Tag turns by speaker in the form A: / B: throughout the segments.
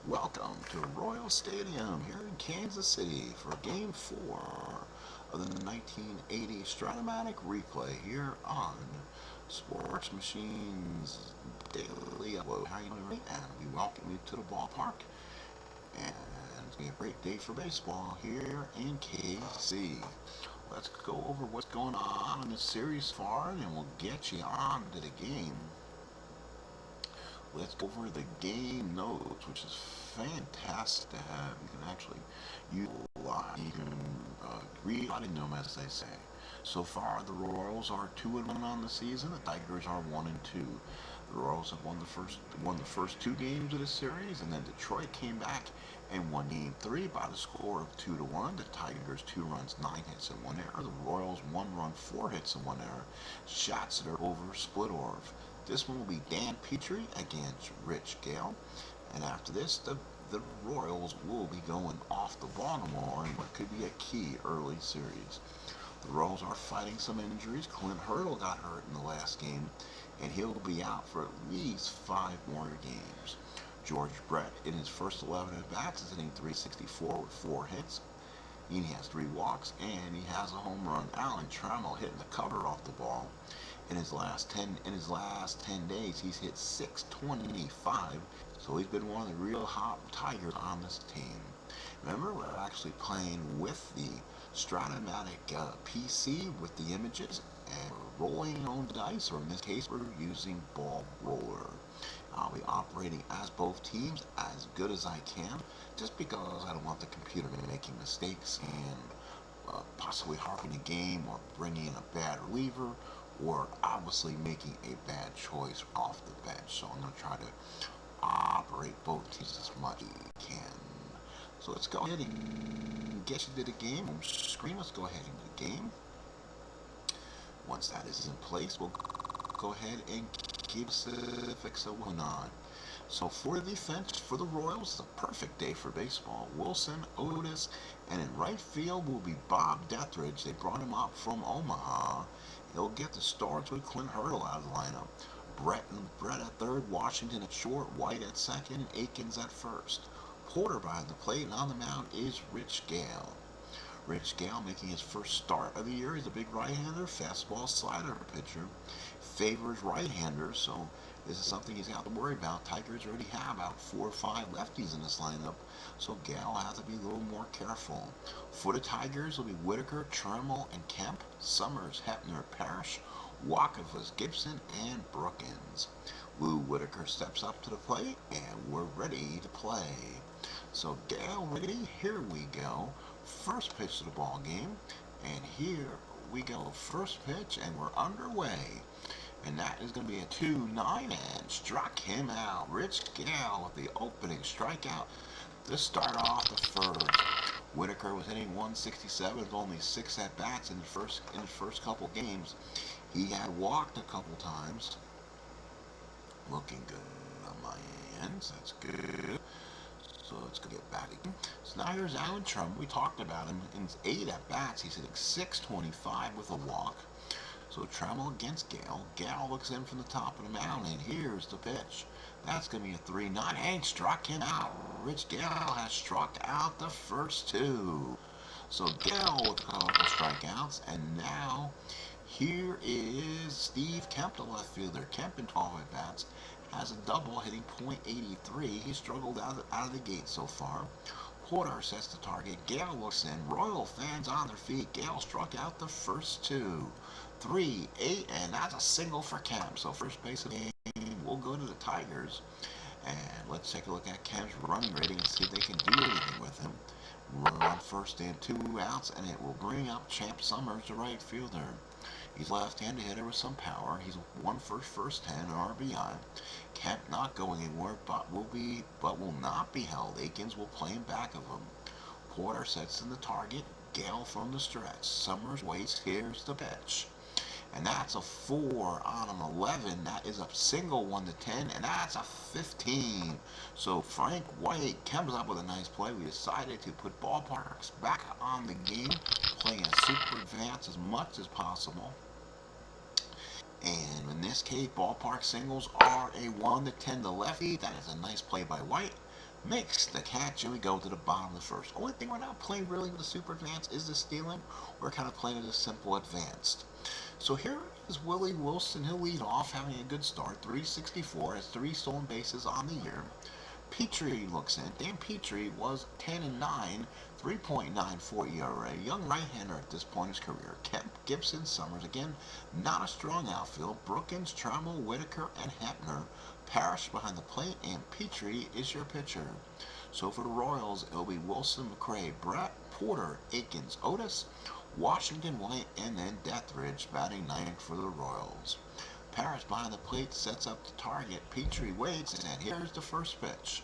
A: Welcome to Royal Stadium here in Kansas City for Game 4 of the 1980 Stratomatic replay here on Sports Machines Daily Upload. How you doing? And we welcome you to the ballpark. And it's going to be a great day for baseball here in KC. Let's go over what's going on in the series far, and we'll get you on to the game. Let's go over the game notes, which is fantastic to have. You can actually utilize, you can read them, as they say. So far, the Royals are 2-1 on the season. The Tigers are 1-2. The Royals have won the first two games of the series, and then Detroit came back and won Game 3 by the score of 2-1. The Tigers 2 runs, 9 hits, and 1 error. The Royals 1 run, 4 hits, and 1 error. Shots that are over split orf. This one will be Dan Petry against Rich Gale. And after this, the Royals will be going off to Baltimore in what could be a key early series. The Royals are fighting some injuries. Clint Hurdle got hurt in the last game, and he'll be out for at least 5 more games. George Brett, in his first 11 at-bats, is hitting .364 with 4 hits. He has 3 walks, and he has a home run. Alan Trammell hitting the cover off the ball. In his last 10 days, he's hit .625. So he's been one of the real hot Tigers on this team. Remember, we're actually playing with the Stratomatic PC with the images, and we're rolling on dice, or in this case, we're using ball roller. I'll be operating as both teams as good as I can, just because I don't want the computer making mistakes and possibly harping a game or bringing in a bad reliever, or obviously making a bad choice off the bench. So I'm going to try to operate both teams as much as we can. So let's go ahead and get you to the game. On screen, let's go ahead into the game. Once that is in place, we'll go ahead and keep specifics going on. So for the defense for the Royals, it's a perfect day for baseball. Wilson, Otis, and in right field will be Bob Deathridge. They brought him up from Omaha. He'll get the starts with Clint Hurdle out of the lineup. Brett at third, Washington at short, White at second, Akins at first. Porter behind the plate, and on the mound is Rich Gale. Rich Gale making his first start of the year. He's a big right-hander, fastball slider pitcher. Favors right-handers, so this is something he's got to worry about. Tigers already have about 4 or 5 lefties in this lineup, so Gale has to be a little more careful. For the Tigers will be Whitaker, Trammell, and Kemp, Summers, Hepner, Parrish, Walkefus, Gibson, and Brookins. Lou Whitaker steps up to the plate, and we're ready to play. So Gale ready, here we go. First pitch of the ball game, and here we go. First pitch, and we're underway. And that is going to be a 2-9, and struck him out. Rich Gale with the opening strikeout to start off the first. Whitaker was hitting .167 with only 6 at-bats in his first couple games. He had walked a couple times. Looking good on my end, so that's good. So let's go get back again. So now here's Alan Trammell. We talked about him. In 8 at-bats, he's hitting .625 with a walk. So Trammell against Gale. Gale looks in from the top of the mound, and here's the pitch. That's going to be a 3-9, and struck him out. Rich Gale has struck out the first 2. So Gale with a couple of strikeouts, and now here is Steve Kemp, the left fielder. Kemp in 12 at-bats has a double hitting .83. He struggled out of the gate so far. Porter sets the target. Gale looks in. Royal fans on their feet. Gale struck out the first 2. 3, 8, and that's a single for Kemp. So first base of the game will go to the Tigers. And let's take a look at Kemp's running rating and see if they can do anything with him. Runner on first and 2 outs, and it will bring up Champ Summers, the right fielder. He's a left-handed hitter with some power. He's 1 for first 10 RBI. Kemp not going anywhere, but will not be held. Akins will play in back of him. Porter sets in the target. Gale from the stretch. Summers waits. Here's the pitch. And that's a 4 on an 11. That is a single 1-10, and that's a 15. So Frank White comes up with a nice play. We decided to put ballparks back on the game, playing a super advance as much as possible. And in this case, ballpark singles are a 1-10 to lefty. That is a nice play by White. makes the catch, and we go to the bottom of the first. Only thing we're not playing really with the super advanced is the stealing. We're kind of playing it as simple advanced. So here is Willie Wilson. He'll lead off, having a good start. 364, has 3 stolen bases on the year. Petry looks in. Dan Petry was 10-9, 3.94 ERA. Young right-hander at this point in his career. Kemp, Gibson, Summers, again, not a strong outfield. Brookins, Trammell, Whitaker, and Hepner. Parrish behind the plate, and Petry is your pitcher. So for the Royals, it'll be Wilson, McCray, Brett, Porter, Aikens, Otis, Washington, White, and then Deathridge batting ninth for the Royals. Parrish behind the plate sets up the target. Petry waits, and here's the first pitch.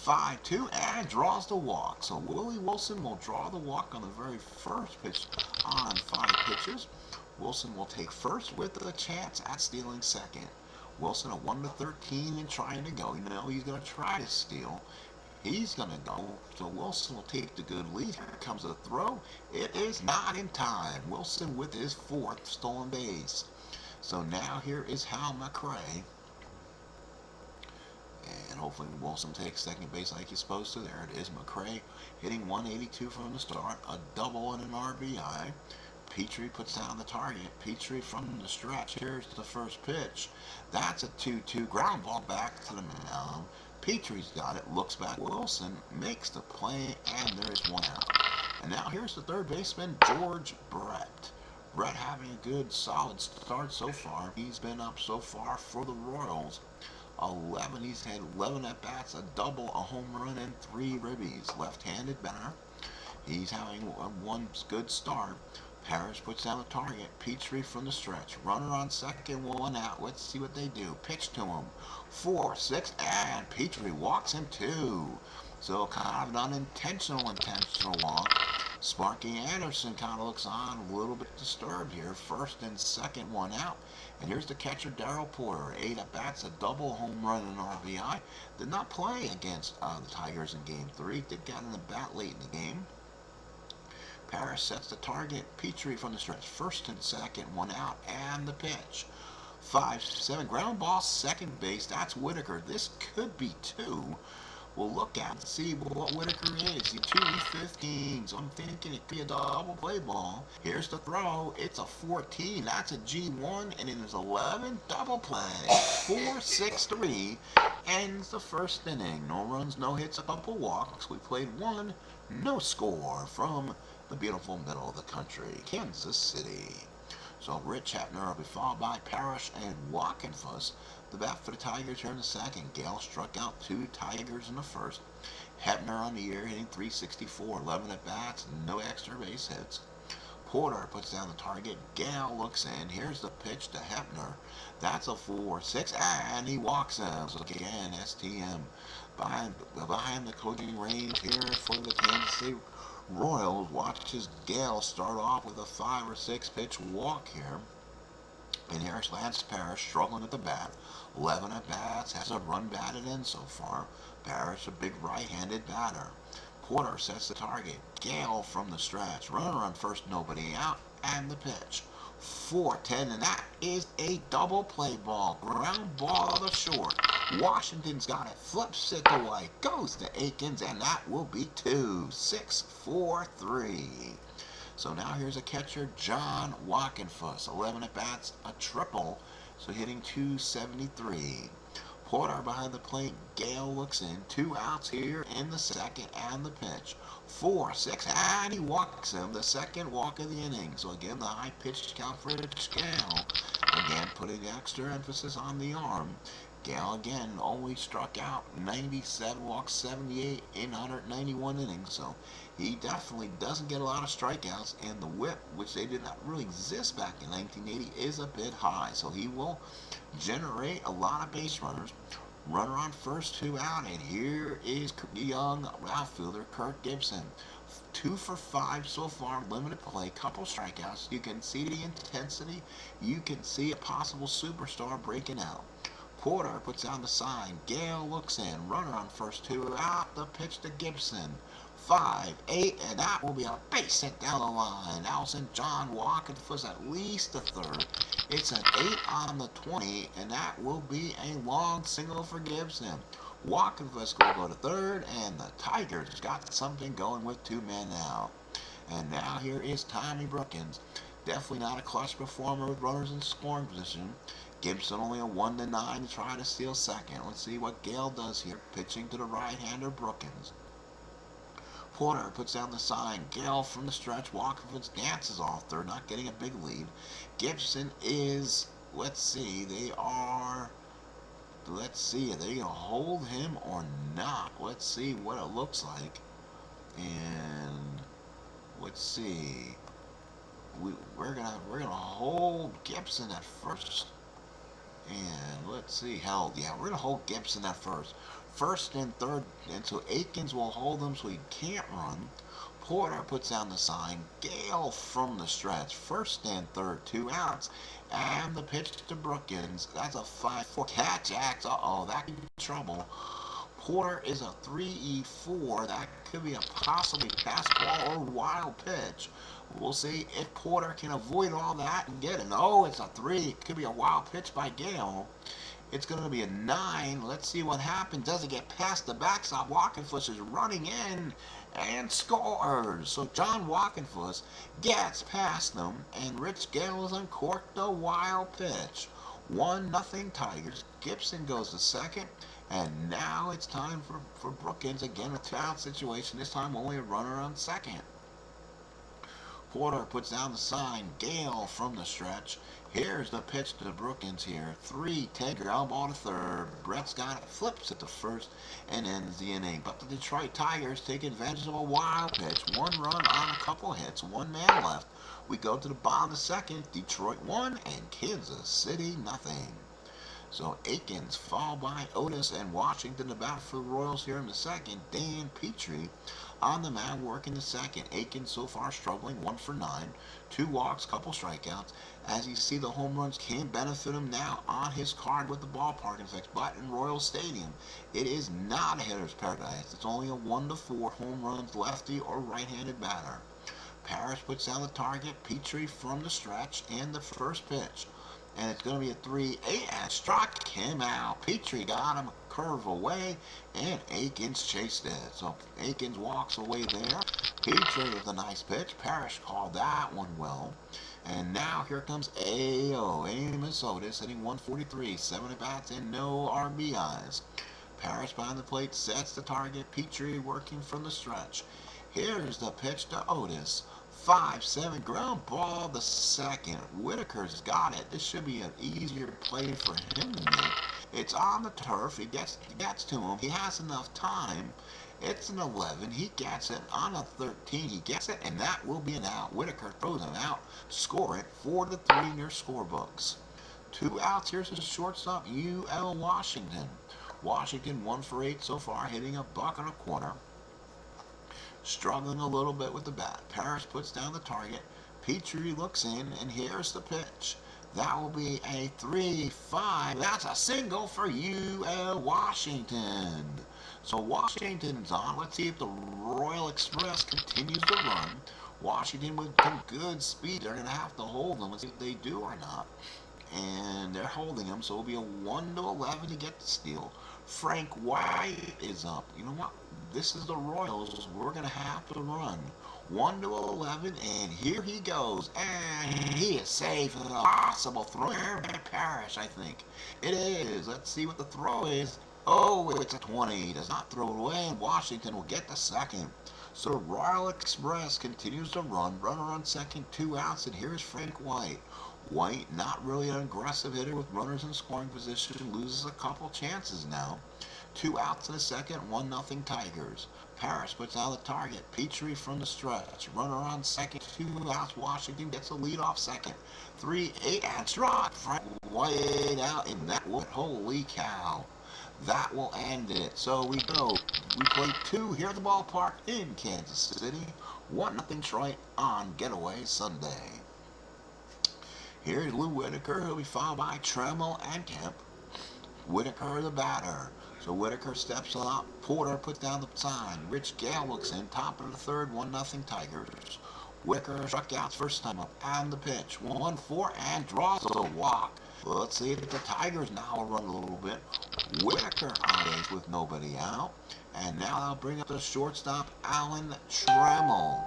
A: 5-2, and draws the walk. So Willie Wilson will draw the walk on the very first pitch on 5 pitches. Wilson will take first with a chance at stealing second. Wilson at 1-13 and trying to go. You know he's going to try to steal. He's going to go. So Wilson will take the good lead. Here comes the throw. It is not in time. Wilson with his 4th stolen base. So now here is Hal McCray. And hopefully Wilson takes second base like he's supposed to. There it is. McCray hitting 182 from the start. A double and an RBI. Petry puts down the target. Petry from the stretch. Here's the first pitch. That's a 2-2 ground ball back to the mound. Petry's got it. Looks back. Wilson makes the play, and there's 1 out. And now here's the third baseman, George Brett. Brett having a good, solid start so far. He's been up so far for the Royals. 11. He's had 11 at-bats, a double, a home run, and 3 ribbies. Left-handed batter. He's having one good start. Parrish puts down the target. Petry from the stretch. Runner on second, 1 out. Let's see what they do. Pitch to him. 4-6, and Petry walks him too. So kind of an unintentional walk. Sparky Anderson kind of looks on, a little bit disturbed here. First and second, 1 out. And here's the catcher, Darryl Porter. 8 at-bats, a double, home run, and RBI. Did not play against the Tigers in Game 3. Did get in the bat late in the game. Parrish sets the target. Petry from the stretch. First and second, 1 out, and the pitch. 5-7, ground ball, second base. That's Whitaker. This could be 2. We'll look at and see what Whitaker is. He's 2-15, so I'm thinking it could be a double play ball. Here's the throw. It's a 14. That's a G1, and it is 11. Double play. 4-6-3 ends the first inning. No runs, no hits, a couple walks. We played 1. No score from the beautiful middle of the country, Kansas City. So Rich Hepner will be followed by Parrish and Walkenfuss. The bat for the Tigers here in the second. Gale struck out 2 Tigers in the first. Hepner on the year hitting 364, 11 at-bats, no extra base hits. Porter puts down the target. Gale looks in. Here's the pitch to Hepner. That's a 4-6, and he walks him. So again, STM behind the coaching range here for the Kansas City Royals. Watches Gale start off with a 5 or 6 pitch walk here. And here's Lance Parrish struggling at the bat. 11 at-bats, has a run batted in so far. Parrish, a big right-handed batter. Porter sets the target. Gale from the stretch. Runner on first, nobody out, and the pitch. 4-10, and that is a double play ball. Ground ball to short. Washington's got it. Flips it to White. Goes to Aikens, and that will be 2. 6-4-3. So now here's a catcher, John Walkenfuss. 11 at-bats, a triple. So hitting 273. Porter behind the plate. Gale looks in. 2 outs here in the second, and the pitch. 4-6, and he walks him. The second walk of the inning. So again, the high pitch count for Gale. Again, putting extra emphasis on the arm. Gale again always struck out 97 walks, 78 in 191 innings. So he definitely doesn't get a lot of strikeouts, and the whip, which they did not really exist back in 1980, is a bit high. So he will generate a lot of base runners. Runner on first, 2 out, and here is the young outfielder, Kirk Gibson. 2 for 5 so far, limited play, couple strikeouts. You can see the intensity. You can see a possible superstar breaking out. Porter puts down the sign. Gale looks in. Runner on first, 2 out. The pitch to Gibson. 5-8, and that will be a base hit down the line. Allison John Walkenfuss at least a third. It's an 8 on the 20, and that will be a long single for Gibson. Walkenfuss will go to third, and the Tigers got something going with 2 men now. And now here is Tommy Brookins. Definitely not a clutch performer with runners in scoring position. Gibson only a 1-9 to try to steal second. Let's see what Gale does here, pitching to the right-hander Brookins. Porter puts down the sign. Gale from the stretch. Walkenfuss dances off third, not getting a big lead. Gibson is, let's see, are they going to hold him or not? Let's see what it looks like. And let's see. We're gonna hold Gibson at first. And let's see, we're gonna hold Gibson at first. First and third, and so Aikens will hold him so he can't run. Porter puts down the sign. Gale from the stretch. First and third, 2 outs. And the pitch to Brookins. That's a 5-4 catch. Uh-oh, that could be trouble. Porter is a 3-4. That could be a possibly pass ball or wild pitch. We'll see if Porter can avoid all that and get it. Oh, it's a 3. It could be a wild pitch by Gale. It's going to be a 9. Let's see what happens. Does it get past the backstop? Walkenfuss is running in and scores. So John Walkenfuss gets past them, and Rich Gale has uncorked a wild pitch. 1-0 Tigers. Gibson goes to second, and now it's time for Brookins. Again, a 2-out situation. This time only a runner on second. Porter puts down the sign. Gale from the stretch. Here's the pitch to Brookins here. 3, take ground ball to third. Brett Scott flips it to first and ends the inning. But the Detroit Tigers take advantage of a wild pitch. 1 run on a couple hits. 1 man left. We go to the bottom of the second. Detroit 1 and Kansas City nothing. So Aikens followed by Otis and Washington about for the Royals here in the second. Dan Petry on the mound working the second. Aikens so far struggling, 1 for 9. 2 walks, couple strikeouts. As you see, the home runs can benefit him now on his card with the ballpark effects. But in Royal Stadium, it is not a hitter's paradise. It's only a 1-4 home runs lefty or right-handed batter. Parrish puts down the target. Petry from the stretch and the first pitch. And it's going to be a 3-8 and struck him out. Petry got him a curve away, and Aikens chased it. So Aikens walks away there. Petry with a nice pitch. Parrish called that one well. And now here comes Amos Otis hitting 143, 7 at-bats and no RBIs. Parrish behind the plate sets the target. Petry working from the stretch. Here's the pitch to Otis. 5-7 ground ball the second. Whitaker's got it. This should be an easier play for him to make. It's on the turf. He gets to him. He has enough time. It's an 11. He gets it. On a 13, he gets it, and that will be an out. Whitaker throws him out. Score it 4-3 in your scorebooks. 2 outs. Here's the shortstop, UL Washington. Washington 1 for 8 so far, hitting a $1.25. Struggling a little bit with the bat. Parrish puts down the target. Petry looks in, and here's the pitch. That will be a 3-5. That's a single for UL Washington. So Washington's on. Let's see if the Royal Express continues to run. Washington with some good speed. They're going to have to hold them. Let's see if they do or not. And they're holding him, so it'll be a 1-11 to get the steal. Frank White is up. You know what? This is the Royals. We're going to have to run. 1-11, and here he goes. And he is safe. A possible throw there by Parrish, I think. It is. Let's see what the throw is. Oh, it's a 20. He does not throw it away, and Washington will get the second. So Royal Express continues to run. Runner on second, 2 outs, and here's Frank White. White, not really an aggressive hitter with runners in scoring position, loses a couple chances now. 2 outs in the second, 1-0 Tigers. Parrish puts out the target. Petry from the stretch. Runner on second, 2 outs. Washington gets a lead off second. 3-8 and struck. Frank White out, and that will, holy cow. That will end it. So we play 2 here at the ballpark in Kansas City. 1-0 Detroit on Getaway Sunday. Here's Lou Whitaker. He'll be followed by Trammell and Kemp. Whitaker the batter. So Whitaker steps up. Porter puts down the sign. Rich Gale looks in. Top of the third. 1-0 Tigers. Whitaker struck out first time up on the pitch. 1-4 and draws a walk. Let's see if the Tigers now will run a little bit. Whitaker on base with nobody out. And now they'll bring up the shortstop, Alan Trammell.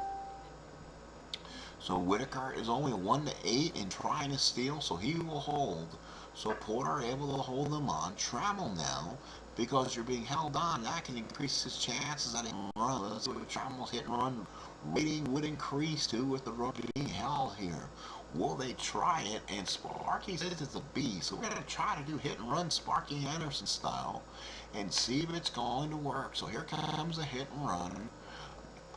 A: So Whitaker is only 1-8 in trying to steal, so he will hold. So Porter able to hold them on. Trammell now, because you're being held on, that can increase his chances at a run. Let's see what Trammell's hit and run rating would increase to with the run being held here. Will they try it? And Sparky says it's a B, so we're going to try to do hit and run Sparky Anderson style and see if it's going to work. So here comes the hit and run.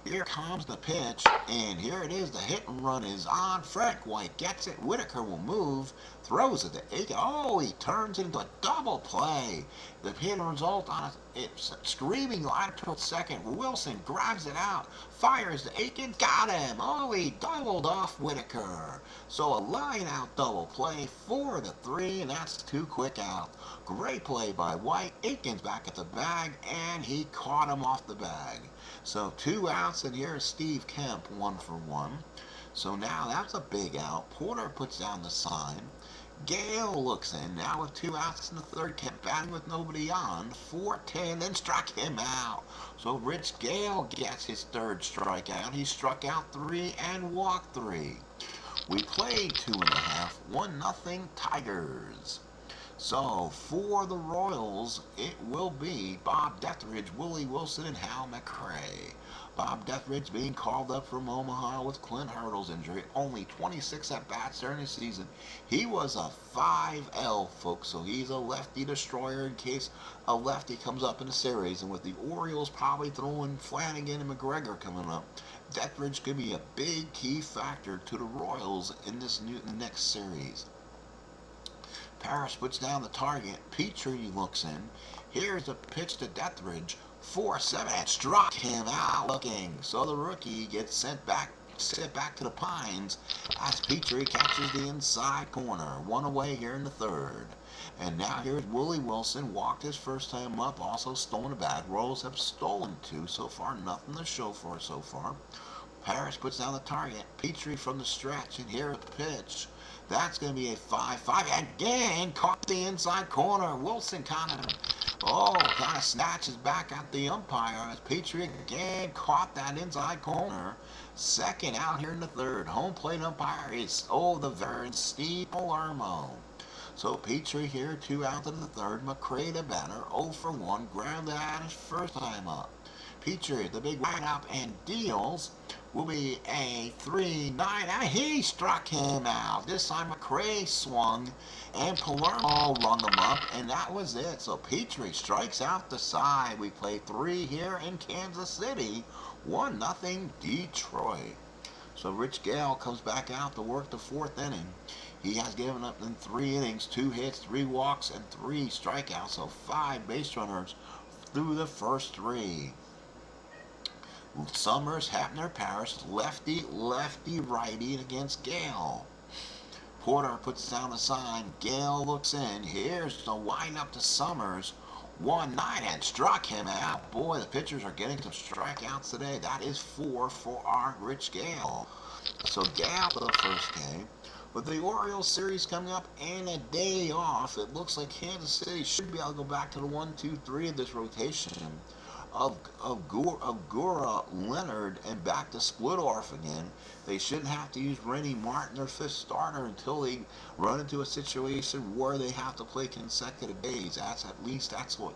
A: Here comes the pitch, and here it is. The hit and run is on. Frank White gets it. Whitaker will move, throws it to Aiken. Oh, he turns it into a double play. The hit result on it's screaming line towards second. Wilson grabs it out, fires to Aiken, got him. Oh, he doubled off Whitaker. So a line out double play, 4-3, and that's 2 quick out. Great play by White. Aiken's back at the bag, and he caught him off the bag. So 2 outs, and here's Steve Kemp, 1 for 1. So now that's a big out. Porter puts down the sign. Gale looks in now with 2 outs in the third. Kemp batting with nobody on. 4-10, then struck him out. So Rich Gale gets his 3rd strikeout. He struck out 3 and walked 3. We played 2.5, 1-0 Tigers. So, for the Royals, it will be Bob Deathridge, Willie Wilson, and Hal McRae. Bob Deathridge being called up from Omaha with Clint Hurdle's injury. Only 26 at-bats during the season. He was a 5L, folks, so he's a lefty destroyer in case a lefty comes up in the series. And with the Orioles probably throwing Flanagan and McGregor coming up, Deathridge could be a big key factor to the Royals in this next series. Parrish puts down the target. Petry looks in. Here's the pitch to Deathridge. 4-7 and struck him out looking. So the rookie gets sent back to the Pines as Petry catches the inside corner. 1 away here in the 3rd. And now here's Willie Wilson. Walked his first time up. Also stolen a bag. Royals have stolen 2 so far. Nothing to show for it so far. Parrish puts down the target. Petry from the stretch. And here's the pitch. That's going to be a 5-5. Again, caught the inside corner. Wilson kind of snatches back at the umpire as Petry again caught that inside corner. 2nd out here in the 3rd. Home plate umpire is, the very Steve Palermo. So Petry here, 2 out in the 3rd. McRae the batter, 0 for 1. Grounded out his first time up. Petry, the big windup and deals, will be a 3-9. He struck him out. This time McRae swung and Palermo rung him up, and that was it. So Petry strikes out the side. We play 3 here in Kansas City. 1-0 Detroit. So Rich Gale comes back out to work the 4th inning. He has given up in 3 innings, 2 hits, 3 walks, and 3 strikeouts. So 5 base runners through the first 3. Summers, Hapner, Parrish, lefty, righty against Gale. Porter puts down the sign. Gale looks in. Here's the windup to Summers. 1-9 and struck him out. Boy, the pitchers are getting some strikeouts today. That is 4 for our Rich Gale. So Gale for the first game. With the Orioles series coming up and a day off, it looks like Kansas City should be able to go back to the 1-2-3 of this rotation of Gura, Leonard, and back to Splittorf again. They shouldn't have to use Rennie Martin, their 5th starter, until they run into a situation where they have to play consecutive days. That's what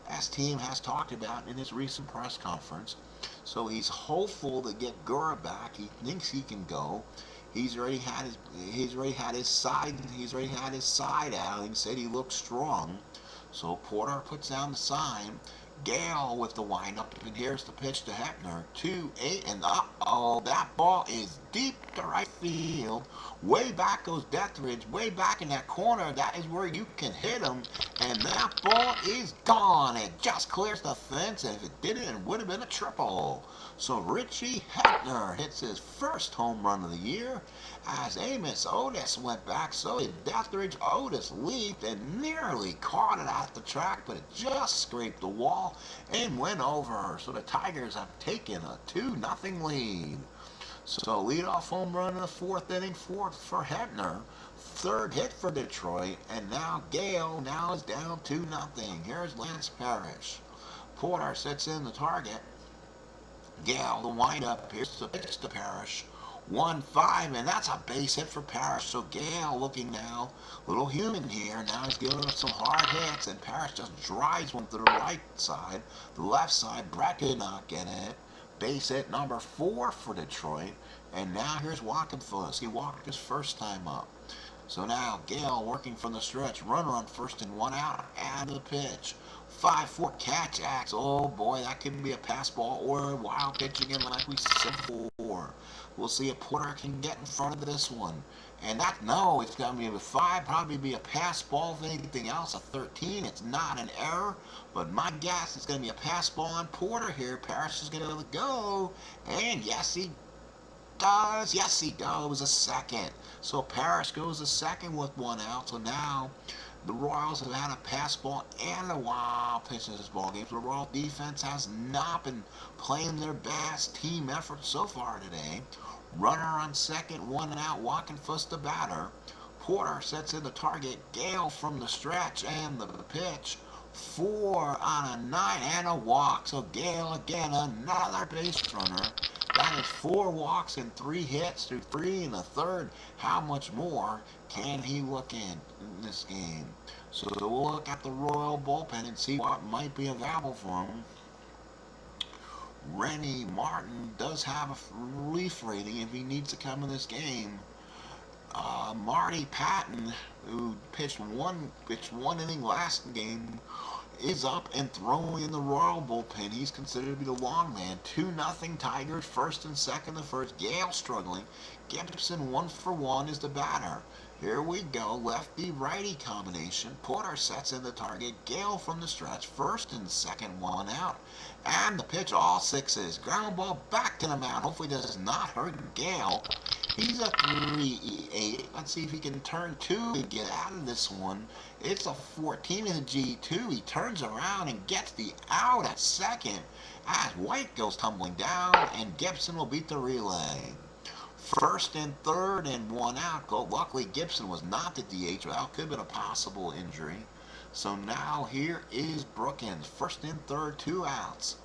A: as team has talked about in his recent press conference. So he's hopeful to get Gura back. He thinks he can go. He's already had his side outing. Said he looks strong. So Porter puts down the sign. Gale with the windup, and here's the pitch to Hepner. 2-8, and that ball is deep to right field. Way back goes Deathridge, way back in that corner. That is where you can hit him, and that ball is gone. It just clears the fence, and if it didn't, it would have been a triple. So Richie Hepner hits his first home run of the year. As Amos Otis went back, so did Deathridge. Otis leaped and nearly caught it at the track, but it just scraped the wall and went over. So the Tigers have taken a 2-0 lead. So leadoff home run in the fourth inning for Hebner. Third hit for Detroit, and now Gale now is down 2-0. Here's Lance Parrish. Porter sits in the target. Gale, the windup. Here's the pitch to Parrish. 1-5, and that's a base hit for Parrish. So Gale looking now, little human here. Now he's giving up some hard hits, and Parrish just drives one to the right side. The left side, Brett did not get it. Base hit number 4 for Detroit. And now here's Walkenfuss. He walked his first time up. So now Gale working from the stretch. Runner on first and 1 out. And the pitch. 5-4 catch axe. Oh boy, that could be a pass ball or a wild pitch again like we said before. We'll see if Porter can get in front of this one. And no, it's going to be a 5, probably be a pass ball. If anything else, a 13. It's not an error, but my guess is going to be a pass ball on Porter here. Parrish is going to go, and yes, he does. Yes, he does. It was a second. So Parrish goes a second with 1 out. So now the Royals have had a pass ball and a wild pitch in this ball game. So the Royal defense has not been playing their best team effort so far today. Runner on second, 1 out, Walkenfuss the batter. Porter sets in the target. Gale from the stretch and the pitch. 4 on a 9 and a walk. So Gale again, another base runner. That is 4 walks and 3 hits through 3 in the third. How much more can he look in this game? So we'll look at the Royal bullpen and see what might be available for him. Rennie Martin does have a relief rating if he needs to come in this game. Marty Patton, who pitched one inning last game, is up and throwing in the Royal bullpen. He's considered to be the long man. 2-0 Tigers, first and second the first. Gale struggling. Gibson 1 for 1 is the batter. Here we go, lefty-righty combination. Porter sets in the target. Gale from the stretch, first and second, 1 out. And the pitch, all 6s. Ground ball back to the mound. Hopefully does not hurt Gale. He's a 3-8. Let's see if he can turn 2 and get out of this one. It's a 14 in the G2. He turns around and gets the out at second as White goes tumbling down, and Gibson will beat the relay. First and third and 1 out. Luckily, Gibson was not the DH. Well, could have been a possible injury. So now here is Brookins. First and third, 2 outs.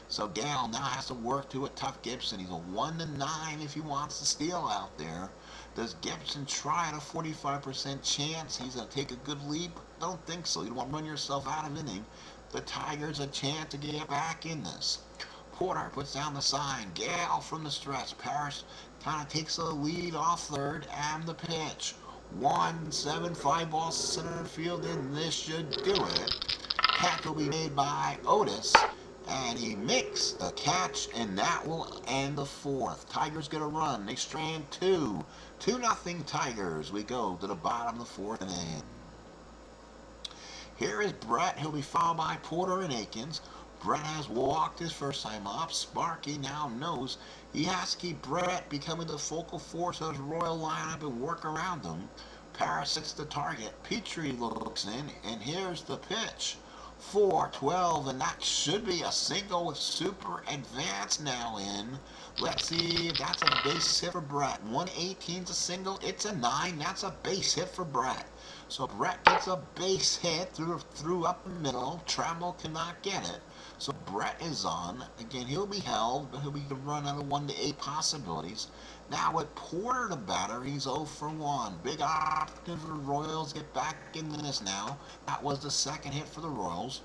A: So Gale now has to work to a tough Gibson. He's a 1-9 if he wants to steal out there. Does Gibson try at a 45% chance he's going to take a good lead? Don't think so. You don't want to run yourself out of inning. The Tigers a chance to get back in this. Porter puts down the sign. Gale from the stretch. Parrish kind of takes the lead off third, and the pitch. 1-7, fly ball center field, and this should do it. Catch will be made by Otis, and he makes the catch, and that will end the fourth. Tigers get a run. They strand 2. 2-0 Tigers. We go to the bottom of the fourth inning. Here is Brett. He'll be followed by Porter and Akins. Brett has walked his first time up. Sparky now knows he has to keep Brett becoming the focal force of his Royal lineup and work around him. Parrish sits the target. Petry looks in, and here's the pitch. 4-12, and that should be a single with super advance now in. Let's see if that's a base hit for Brett. 118's a single. It's a 9. That's a base hit for Brett. So Brett gets a base hit through up the middle. Trammell cannot get it. So Brett is on. Again, he'll be held, but he'll be run out of 1 to 8 possibilities. Now with Porter the batter, he's 0 for 1. Big opportunity for the Royals get back into this now. That was the second hit for the Royals.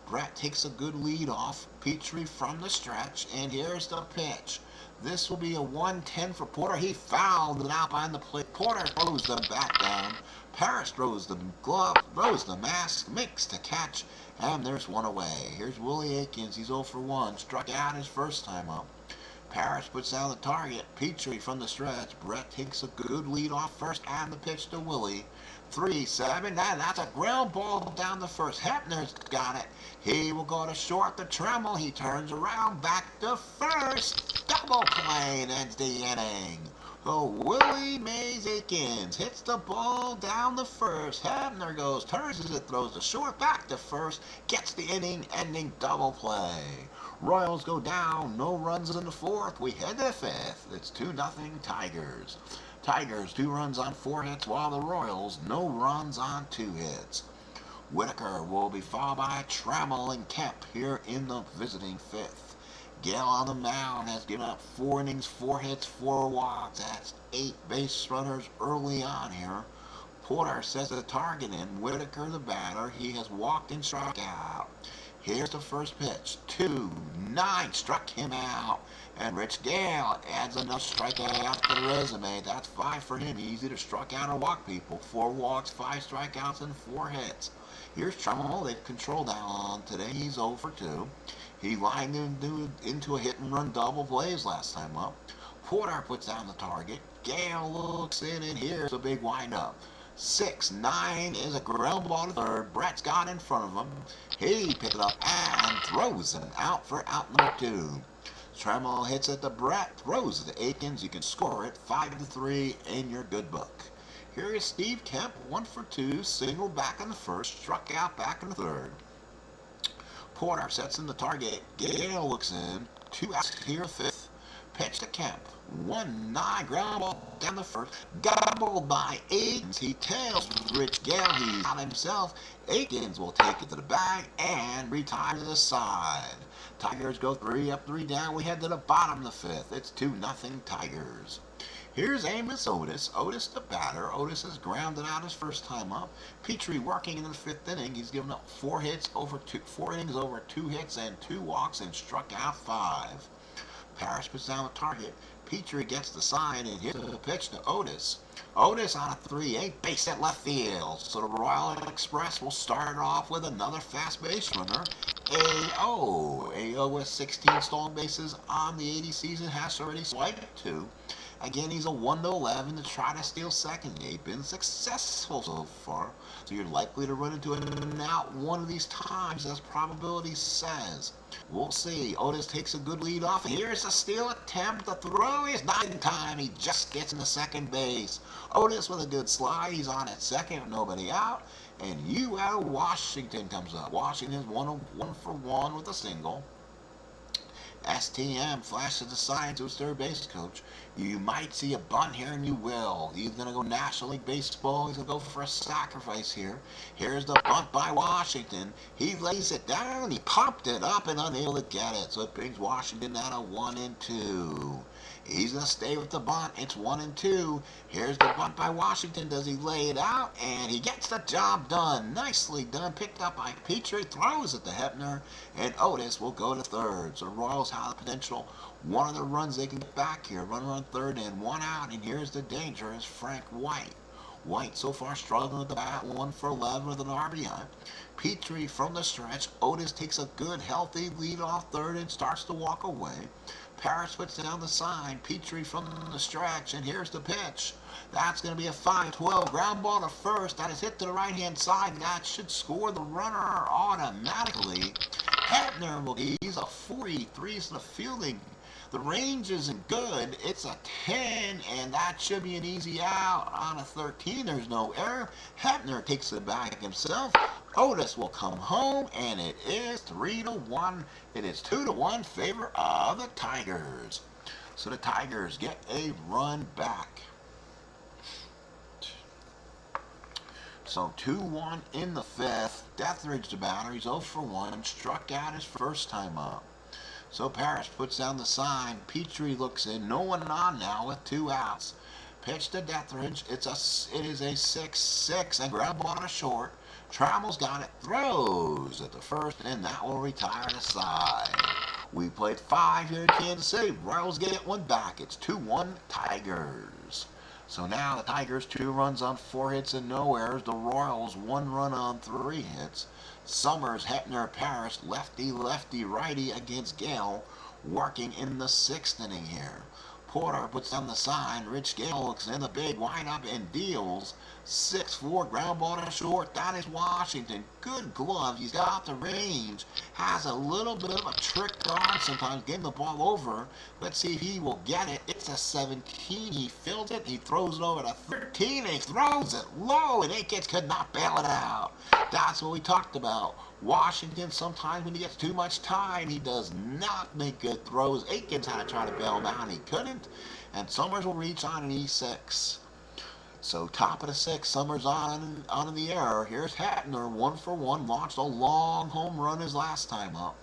A: Brett takes a good lead off. Petry from the stretch, and here's the pitch. This will be a 1-10 for Porter. He fouled it out behind the plate. Porter throws the bat down. Parrish throws the glove, throws the mask, makes the catch, and there's one away. Here's Willie Akins. He's 0 for 1. Struck out his first time up. Parrish puts down the target. Petry from the stretch. Brett takes a good lead off first, and the pitch to Willie. 3-7. That's a ground ball down the first. Hebner's got it. He will go to short. The Trammell. He turns around back to first. Double play and ends the inning. So Willie Mays Akins hits the ball down the first. Hebner goes, turns it, throws the short back to first, gets the inning-ending double play. Royals go down, no runs in the fourth. We head to the fifth. It's 2-0 Tigers. Tigers 2 runs on 4 hits, while the Royals no runs on 2 hits. Whitaker will be followed by Trammell and Kemp here in the visiting fifth. Gale on the mound has given up 4 innings, 4 hits, 4 walks. That's 8 base runners early on here. Porter sets the target in. Whitaker the batter. He has walked and struck out. Here's the first pitch. 2-9 struck him out. And Rich Gale adds another strikeout to the resume. That's 5 for him. Easy to strike out or walk people. 4 walks, 5 strikeouts, and 4 hits. Here's Trammell. They've controlled that on today. He's 0 for 2. He lined into a hit-and-run double plays last time up. Porter puts down the target. Gale looks in, and here's a big windup. 6-9 is a ground ball to third. Brett's got in front of him. He picks it up and throws it out for out number 2. Trammell hits it to Brett, throws it to Akins. You can score it 5-3 in your good book. Here is Steve Kemp, 1 for 2, single back in the first, struck out back in the third. Porter sets in the target. Gale looks in. 2 outs here, fifth. Pitch to Kemp. 1-9 ground ball down the first. Gobbled by Akins. He tails Rich Gale. He's out himself. Akins will take it to the bag and retire to the side. Tigers go 3 up, 3 down. We head to the bottom of the fifth. It's 2-0 Tigers. Here's Amos Otis. Otis the batter. Otis has grounded out his first time up. Petry working in the 5th inning. He's given up 4 innings over 2 hits and 2 walks and struck out 5. Parrish puts down the target. Petry gets the sign and hits the pitch to Otis. Otis on a 3-8 base at left field. So the Royal Express will start off with another fast base runner. A.O. A.O. with 16 stolen bases on the 80 season has already swiped 2. Again, he's a 1-11 to try to steal second. They've been successful so far, so you're likely to run into an out one of these times, as probability says. We'll see. Otis takes a good lead off. Here's a steal attempt. The throw is not in time. He just gets into second base. Otis with a good slide. He's on at second, nobody out. And U.L. Washington comes up. Washington's 1 for 1 with a single. STM flashes the sign to his third base coach. You might see a bunt here, and you will. He's going to go National League Baseball. He's going to go for a sacrifice here. Here's the bunt by Washington. He lays it down. He popped it up and unable to get it. So it brings Washington down to 1-2. He's going to stay with the bunt. It's 1-2. Here's the bunt by Washington. Does he lay it out? And he gets the job done. Nicely done. Picked up by Petry. Throws it to Hepner. And Otis will go to third. So the Royals have the potential. One of the runs they can get back here. Runner on third and 1 out. And here's the dangerous Frank White. White so far struggling with the bat, 1 for 11 with an RBI. Petry from the stretch. Otis takes a good, healthy lead off third and starts to walk away. Parrish puts down the sign. Petry from the stretch, and here's the pitch. That's going to be a 5-12 ground ball to first. That is hit to the right-hand side. That should score the runner automatically. Hepner will he's a 43 to the fielding. The range isn't good. It's a 10, and that should be an easy out. On a 13, there's no error. Hepner takes it back himself. Otis will come home, and it is 3-1. It is 2-1 favor of the Tigers. So the Tigers get a run back. So 2-1 in the 5th. Deathridge the batter. He's 0 for 1. Struck out his first time up. So Parrish puts down the sign. Petry looks in. No one on now with 2 outs. Pitch to Deathridge. It is a 6-6 and ground ball to short. Trammell's got it. Throws at the first, and that will retire the side. We played 5 here in Kansas City. Royals get 1 back. It's 2-1 Tigers. So now the Tigers 2 runs on 4 hits and no errors. The Royals 1 run on 3 hits. Summers, Hepner, Parrish, lefty, righty against Gale, working in the 6th inning here. Porter puts down the sign. Rich Gale looks in the big windup and deals. 6-4 ground ball to short. That is Washington. Good glove. He's got the range. Has a little bit of a trick on sometimes getting the ball over. Let's see if he will get it. It's a 17. He fields it. He throws it over to 13. And he throws it low. And Akins could not bail it out. That's what we talked about. Washington, sometimes when he gets too much time, he does not make good throws. Aikens had to try to bail him out, and he couldn't. And Summers will reach on an E6. So top of the sixth, Summers on in the air. Here's Hatner, 1-for-1, launched a long home run his last time up.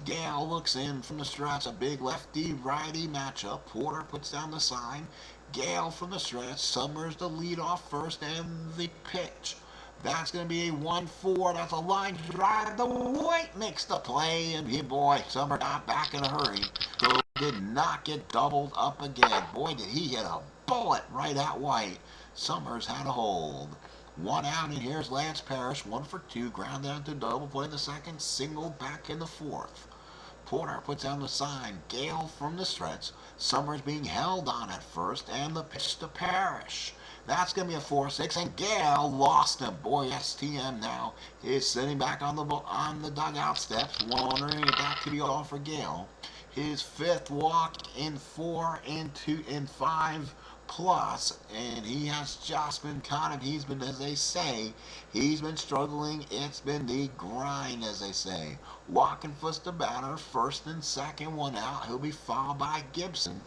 A: Gale looks in from the stretch, a big lefty-righty matchup. Porter puts down the sign. Gale from the stretch, Summers the lead off first, and the pitch. That's going to be a 1-4. That's a line drive. The White makes the play, and boy, Summers got back in a hurry. So did not get doubled up again. Boy, did he hit a bullet right at White. Summers had a hold. One out, and here's Lance Parrish, 1-for-2, grounded out to double play in the second, single back in the fourth. Porter puts down the sign. Gale from the stretch. Summers being held on at first, and the pitch to Parrish. That's going to be a 4-6, and Gale lost him. Boy, STM now is sitting back on the dugout steps, wondering if that could be all for Gale. His fifth walk in 5 plus, and he has just been he's been, as they say, he's been struggling. It's been the grind, as they say. Walking foot's the batter, first and second, one out. He'll be followed by Gibson.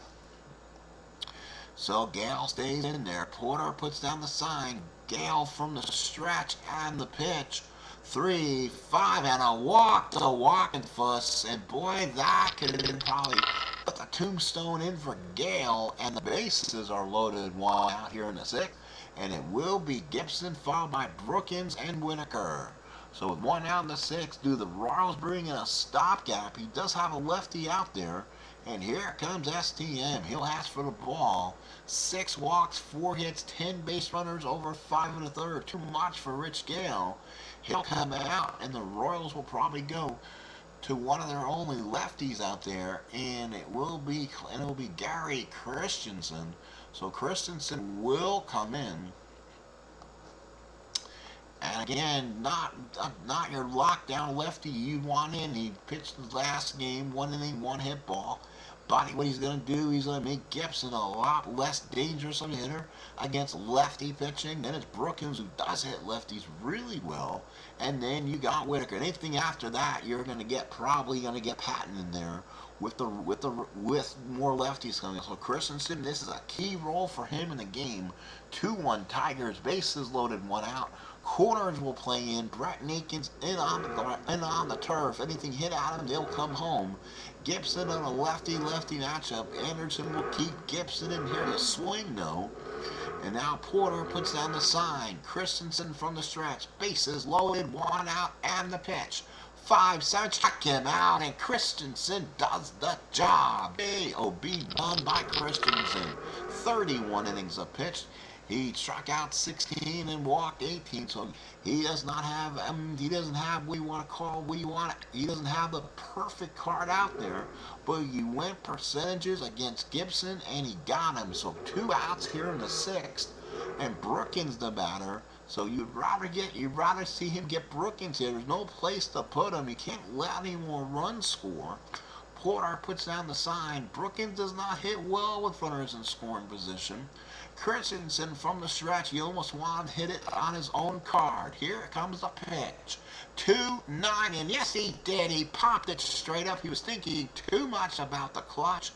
A: So Gale stays in there. Porter puts down the sign. Gale from the stretch and the pitch. 3-5 and a walk to Walking Fuss, and boy, that could have been probably put the tombstone in for Gale, and the bases are loaded one out here in the sixth, and it will be Gibson followed by Brookins and Whitaker. So with one out in the sixth, do the Royals bring in a stopgap? He does have a lefty out there, and here comes STM. He'll ask for the ball. 6 walks, 4 hits, 10 base runners over 5 1/3. Too much for Rich Gale. He'll come out, and the Royals will probably go to one of their only lefties out there, and it will be Gary Christensen. So Christensen will come in. And again, not your lockdown lefty you want in. He pitched the last game, 1 inning, 1 hit ball. But what he's going to do, he's going to make Gibson a lot less dangerous of a hitter against lefty pitching. Then it's Brookins, who does hit lefties really well. And then you got Whitaker. Anything after that, you're probably going to get Patton in there with more lefties coming. So Christensen, this is a key role for him in the game. 2-1 Tigers, bases loaded, 1 out. Corners will play in. Brett Nakins in on the turf. Anything hit at him, they'll come home. Gibson on a lefty-lefty matchup. Anderson will keep Gibson in here to swing, though. And now Porter puts down the sign. Christensen from the stretch. Bases loaded, 1 out, and the pitch. 5-7, struck him out, and Christensen does the job. A.O.B. done by Christensen. 31 innings of pitch. He struck out 16 and walked 18, so he does not have, he doesn't have he doesn't have the perfect card out there, but he went percentages against Gibson, and he got him. So 2 outs here in the sixth, and Brookins the batter. So you'd rather see him get Brookins here. There's no place to put him. You can't let any more runs score. Porter puts down the sign. Brookins does not hit well with runners in scoring position. Christensen from the stretch, he almost wanted to hit it on his own card. Here comes the pitch. 2-9, and yes, he did. He popped it straight up. He was thinking too much about the clutch.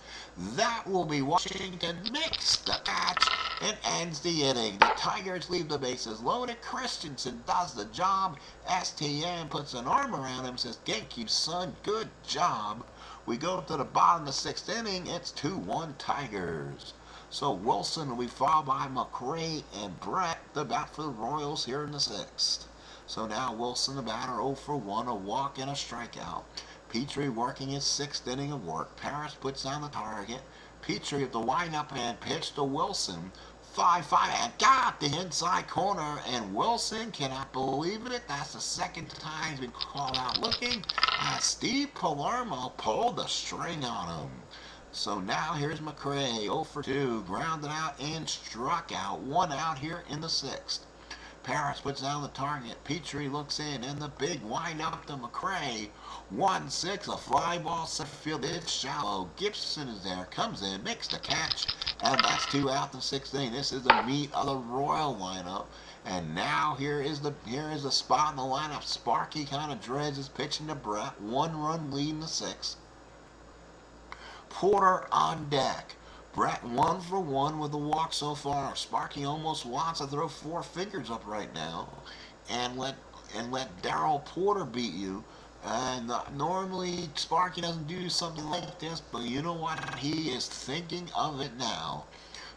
A: That will be Washington makes the catch and ends the inning. The Tigers leave the bases loaded. Christensen does the job. STM puts an arm around him, says, "Thank you, son. Good job." We go to the bottom of the sixth inning. It's 2-1 Tigers. So Wilson will be followed by McRae and Brett, the bat for the Royals here in the sixth. So now Wilson, the batter, 0-for-1, a walk and a strikeout. Petry working his 6th inning of work. Parrish puts down the target. Petry at the windup and pitch to Wilson. 5-5 and got the inside corner, and Wilson cannot believe it. That's the second time he's been called out looking, as Steve Palermo pulled the string on him. So now here's McRae, 0-for-2, grounded out and struck out. 1 out here in the sixth. Paris puts down the target. Petry looks in, and the big wind up to McRae. 1-6, a fly ball center field. It's shallow. Gibson is there, comes in, makes the catch, and that's 2 out of 16. This is the meat of the Royal lineup. And now here is the spot in the lineup. Sparky kind of dreads his pitching to Brett. 1-run lead in the 6th. Porter on deck. Brett 1 for 1 with a walk so far. Sparky almost wants to throw 4 fingers up right now and let Darryl Porter beat you. And normally Sparky doesn't do something like this, but you know what? He is thinking of it now.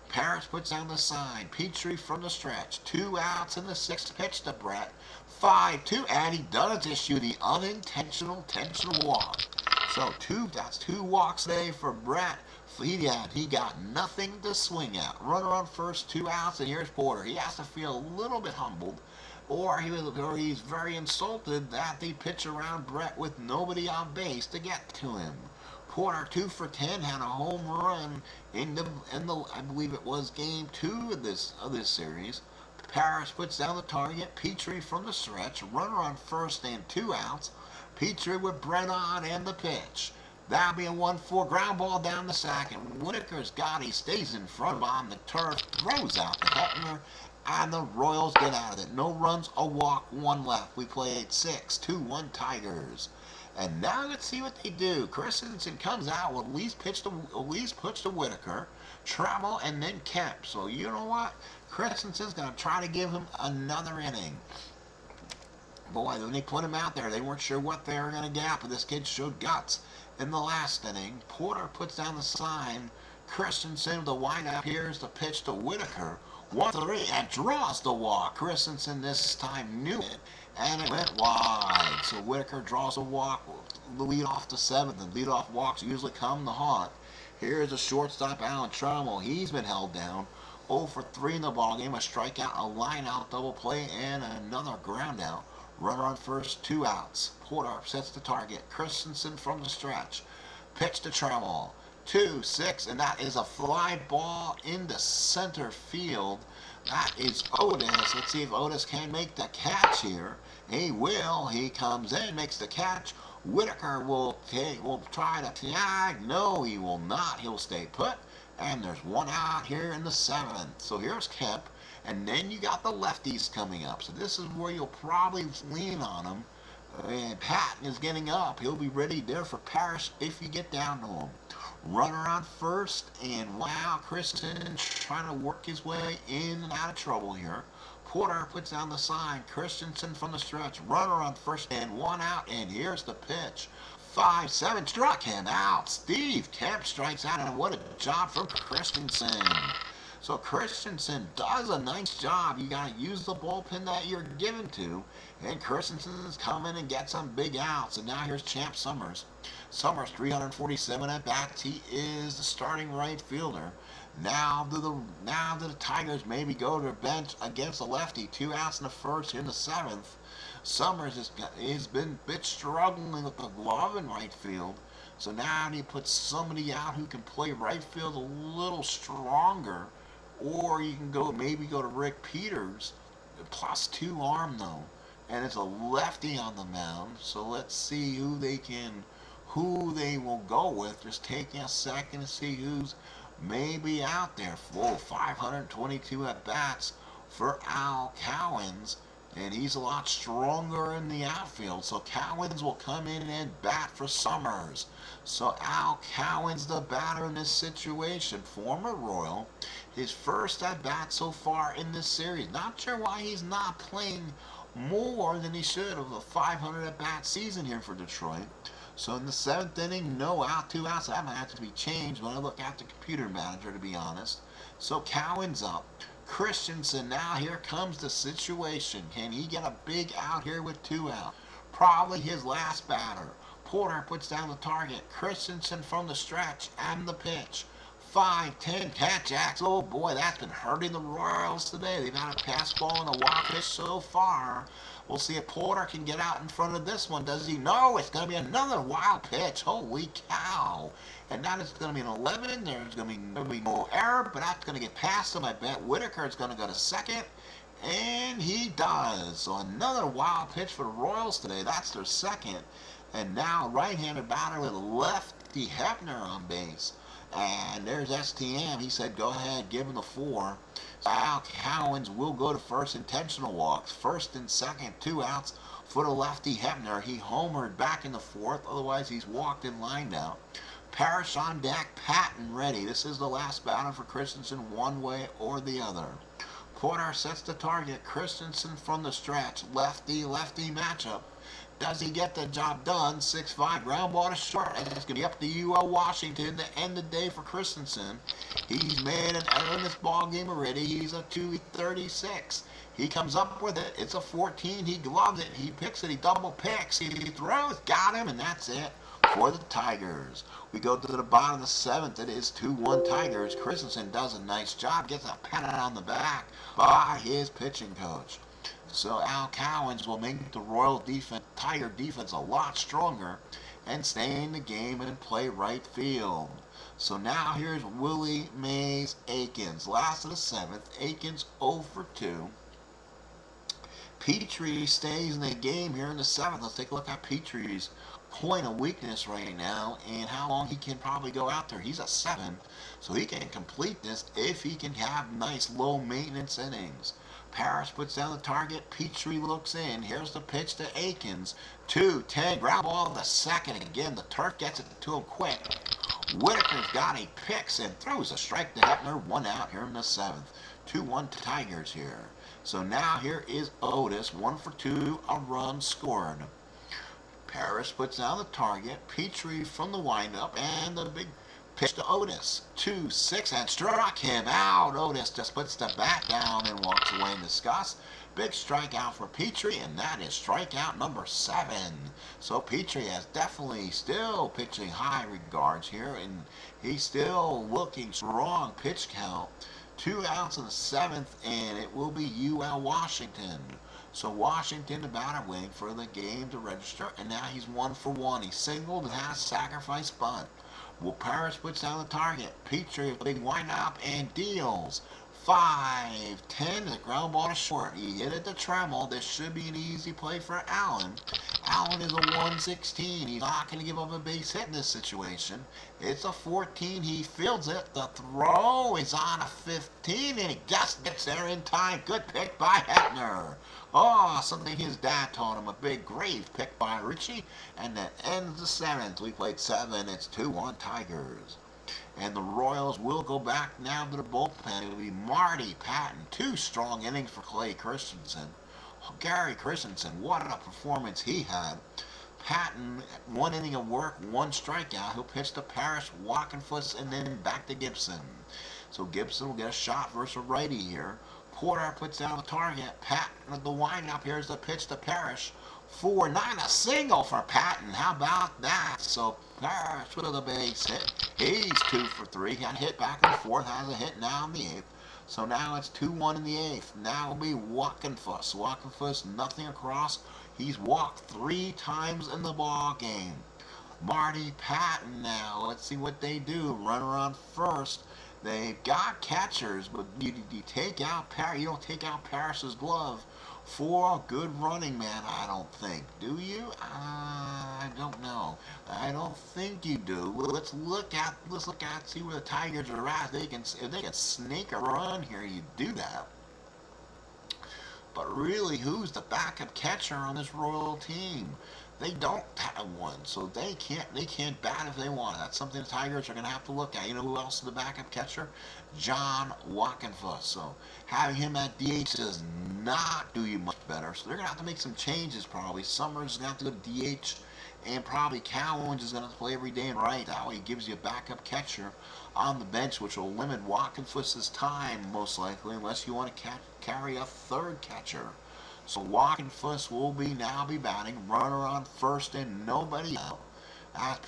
A: Paris puts down the sign. Petry from the stretch. 2 outs in the 6th pitch to Brett. 5-2, and he does issue the unintentional walk. So that's 2 walks today for Brett. He got nothing to swing at. Runner on first, 2 outs, and here's Porter. He has to feel a little bit humbled, or he's very insulted that they pitch around Brett with nobody on base to get to him. Porter 2 for 10 had a home run in the I believe it was game 2 of this series. Paris puts down the target. Petry from the stretch. Runner on first and 2 outs. Petry with Brett on and the pitch. That'll be a 1-4 ground ball down the second. Whitaker's got, he stays in front on the turf, throws out the Hetner, and the Royals get out of it. No runs, a walk, 1 left. We played 6, 2-1 Tigers. And now let's see what they do. Christensen comes out with at least pitch to Whitaker, Trammell, and then Kemp. So you know what? Christensen's going to try to give him another inning. Boy, when they put him out there, they weren't sure what they were going to get, but this kid showed guts. In the last inning, Porter puts down the sign. Christensen, the windup, here's the pitch to Whitaker. 1-3, and draws the walk. Christensen this time knew it, and it went wide. So Whitaker draws a walk. The lead off to 7th, and leadoff walks usually come to haunt. Here's a shortstop, Alan Trammell. He's been held down. 0 for 3 in the ballgame. A strikeout, a line-out double play, and another ground out. Runner on first, 2 outs. Porter sets the target. Christensen from the stretch. Pitch to Trammell. 2-6, and that is a fly ball into center field. That is Otis. Let's see if Otis can make the catch here. He will. He comes in, makes the catch. Whitaker will try to tag. No, he will not. He'll stay put. And there's 1 out here in the 7th. So here's Kemp. And then you got the lefties coming up. So this is where you'll probably lean on them. And Patton is getting up. He'll be ready there for Parrish if you get down to him. Runner on first, and wow, Christensen trying to work his way in and out of trouble here. Porter puts down the sign. Christensen from the stretch. Runner on first and 1 out, and here's the pitch. 5-7, struck him out. Steve Kemp strikes out, and what a job from Christensen. So Christensen does a nice job. You got to use the bullpen that you're given to. And Christensen's coming and gets some big outs. And now here's Champ Summers. Summers, 347 at bats. He is the starting right fielder. Now do the Tigers maybe go to the bench against a lefty. 2 outs in the first, here in the 7th. Summers has been a bit struggling with the glove in right field. So now he puts somebody out who can play right field a little stronger. Or you can maybe go to Rick Peters, +2 arm though, and it's a lefty on the mound. So let's see who they will go with. Just taking a second to see who's maybe out there. 522 at bats for Al Cowens, and he's a lot stronger in the outfield. So Cowens will come in and bat for Summers. So Al Cowens, the batter in this situation, former Royal, his first at bat so far in this series. Not sure why he's not playing more than he should of a 500 at bat season here for Detroit. So in the 7th inning, no out, 2 outs. That might have to be changed when I look at the computer manager, to be honest. So Cowens up. Christensen, now here comes the situation. Can he get a big out here with 2 out? Probably his last batter. Porter puts down the target. Christensen from the stretch and the pitch. 5-10 catch X. Oh boy, that's been hurting the Royals today. They've had a pass ball and a wild pitch so far. We'll see if Porter can get out in front of this one. Does he? No, it's going to be another wild pitch. Holy cow. And that is going to be an 11. There's going to be no error, but that's going to get past him. I bet Whitaker is going to go to second. And he does. So another wild pitch for the Royals today. That's their second. And now right-handed batter with lefty Hebner on base. And there's STM. He said, go ahead, give him the 4. So Al Cowens will go to first, intentional walks. First and second, 2 outs for the lefty Hebner. He homered back in the 4th. Otherwise, he's walked and lined out. Parrish on deck, Patton ready. This is the last batter for Christensen, one way or the other. Porter sets the target. Christensen from the stretch. Lefty-lefty matchup. Does he get the job done? 6-5. Ground ball to short. And it's going to be up to UL Washington to end the day for Christensen. He's made an error in this ball game already. He's a 236. He comes up with it. It's a 14. He gloves it. He picks it. He double picks. He throws. Got him. And that's it for the Tigers. We go to the bottom of the 7th. It is 2-1 Tigers. Christensen does a nice job. Gets a pat on the back by his pitching coach. So Al Cowens will make the Royal defense, Tiger defense, a lot stronger and stay in the game and play right field. So now here's Willie Mays Aikens. Last of the 7th. Aikens 0 for 2. Petry stays in the game here in the 7th. Let's take a look at Petry's point of weakness right now and how long he can probably go out there. He's a 7, so he can complete this if he can have nice low maintenance innings. Parrish puts down the target. Petry looks in. Here's the pitch to Aikens. 2-10. Ground ball to the second. Again, the turf gets it to him quick. Whitaker's got a picks and throws a strike to Hebner. 1 out here in the 7th. 2-1 Tigers here. So now here is Otis. 1 for 2. A run scored. Parrish puts down the target. Petry from the windup and the big pitch to Otis. 2-6 and struck him out. Otis just puts the bat down and walks away in disgust. Big strikeout for Petry, and that is strikeout number 7. So Petry has definitely still pitching high regards here, and he's still looking strong pitch count. 2 outs in the 7th, and it will be UL Washington. So Washington about to wait for the game to register, and now he's 1 for 1. He singled and has sacrifice bunt. Well, Parrish puts down the target. Petry with a big windup and deals. 5-10, the ground ball to short. He hit it to Tremel. This should be an easy play for Allen. Allen is a 116. He's not going to give up a base hit in this situation. It's a 14. He fields it. The throw is on a 15, and he just gets there in time. Good pick by Hebner. Oh, something his dad taught him. A big grave pick by Richie. And that ends the 7th. We played 7. It's 2-1 Tigers. And the Royals will go back now to the bullpen. It will be Marty Patton. 2 strong innings for Clay Christensen. Gary Christensen, what a performance he had. Patton, 1 inning of work, 1 strikeout. He'll pitch to Parrish, Walkenfuss, and then back to Gibson. So Gibson will get a shot versus a righty here. Porter puts down the target. Patton at the windup. Here's the pitch to Parrish. 4-9, a single for Patton. How about that? So Parrish with a base hit. He's 2 for 3. Got hit back in the 4th. Has a hit now in the 8th. So now it's 2-1 in the 8th. Now it'll be Walkenfuss. Walkenfuss, nothing across. He's walked 3 times in the ball game. Marty Patton now. Let's see what they do. Runner on first. They've got catchers, but you take out Parrish. You don't take out Parrish's glove for a good running man, I don't think. Do you? I don't know. I don't think you do. Let's look at see where the Tigers are at. If they can sneak a run here, you do that. But really, who's the backup catcher on this Royal team? They don't have one, so they can't bat if they want. That's something the Tigers are going to have to look at. You know who else is the backup catcher? John Walkenfuss. So having him at DH does not do you much better. So they're going to have to make some changes probably. Summers is going to have to go to DH, and probably Cowens is going to play every day and right. That way he gives you a backup catcher on the bench, which will limit Walkenfuss's time most likely, unless you want to carry a 3rd catcher. So Walkenfuss will now be batting. Runner on first and nobody out.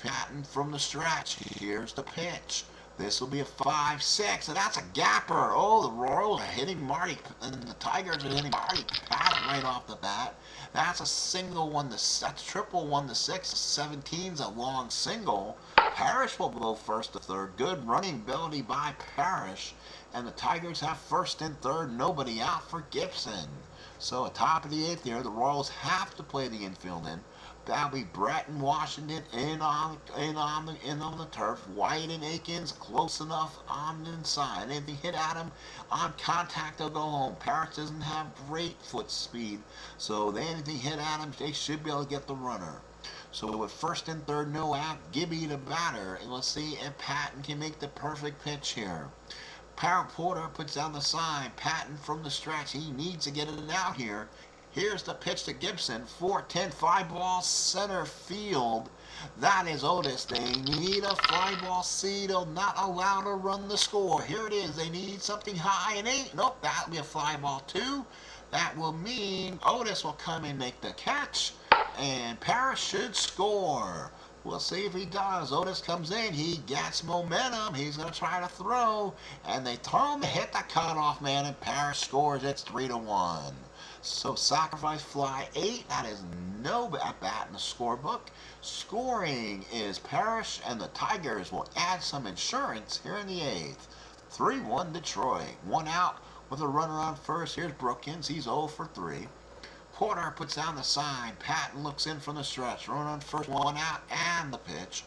A: Patton from the stretch. Here's the pitch. This will be a 5-6, and that's a gapper. Oh, the Royals are hitting Marty, and the Tigers are hitting Marty Patton right off the bat. That's a single one. That's triple 1-6. 17's a long single. Parrish will go first to third. Good running ability by Parrish, and the Tigers have first and third. Nobody out for Gibson. So at top of the eighth here, the Royals have to play the infield in. That'll be Brett and Washington in on the turf. White and Aikens close enough on the inside. If they hit at him on contact, they'll go home. Parrish doesn't have great foot speed, so if they hit at him, they should be able to get the runner. So with first and third, no out, Gibby the batter. And let's see if Patton can make the perfect pitch here. Porter puts down the sign. Patton from the stretch. He needs to get it out here. Here's the pitch to Gibson. 4-10, fly ball, center field. That is Otis. They need a fly ball. They'll not allow to run the score. Here it is. They need something high and 8. Nope, that'll be a fly ball 2. That will mean Otis will come and make the catch, and Parrish should score. We'll see if he does. Otis comes in. He gets momentum. He's going to try to throw, and they throw him to hit the cutoff man, and Parrish scores. It's 3-1. So sacrifice fly 8. That is no at bat in the scorebook. Scoring is Parrish, and the Tigers will add some insurance here in the 8th. 3-1 Detroit. One out with a runner on first. Here's Brookins. He's 0 for 3. Porter puts down the sign. Patton looks in from the stretch. Runner on first, one out, and the pitch.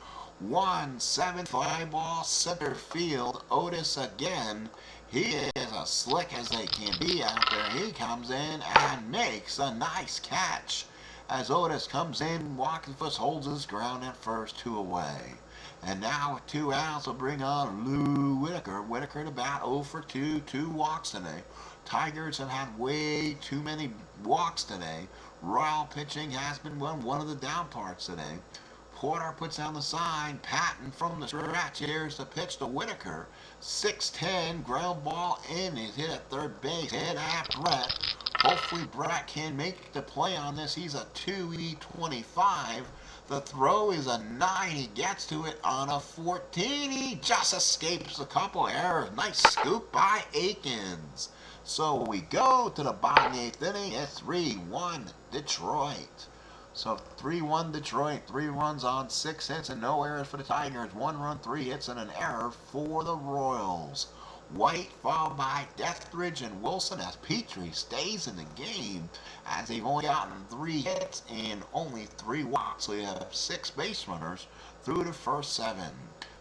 A: 1-7 fly ball center field. Otis again. He is as slick as they can be out there. He comes in and makes a nice catch. As Otis comes in, Walkenfuss holds his ground at first, 2 away. And now with 2 outs, we'll bring on Lou Whitaker. Whitaker to bat, 0 for 2, 2 walks today. Tigers have had way too many walks today. Royal pitching has been one of the down parts today. Porter puts down the sign. Patton from the stretch. Here's the pitch to Whitaker. 6-10, ground ball in. He's hit at third base. Hit at Brett. Hopefully Brett can make the play on this. He's a 2E25. The throw is a 9. He gets to it on a 14. He just escapes a couple errors. Nice scoop by Aikens. So we go to the bottom of the 8th inning. It's 3-1 Detroit. So 3-1 Detroit. 3 runs on 6 hits and no errors for the Tigers. 1 run, 3 hits, and an error for the Royals. White followed by Dethridge and Wilson as Petry stays in the game, as they've only gotten 3 hits and only 3 walks. So you have 6 base runners through the first 7.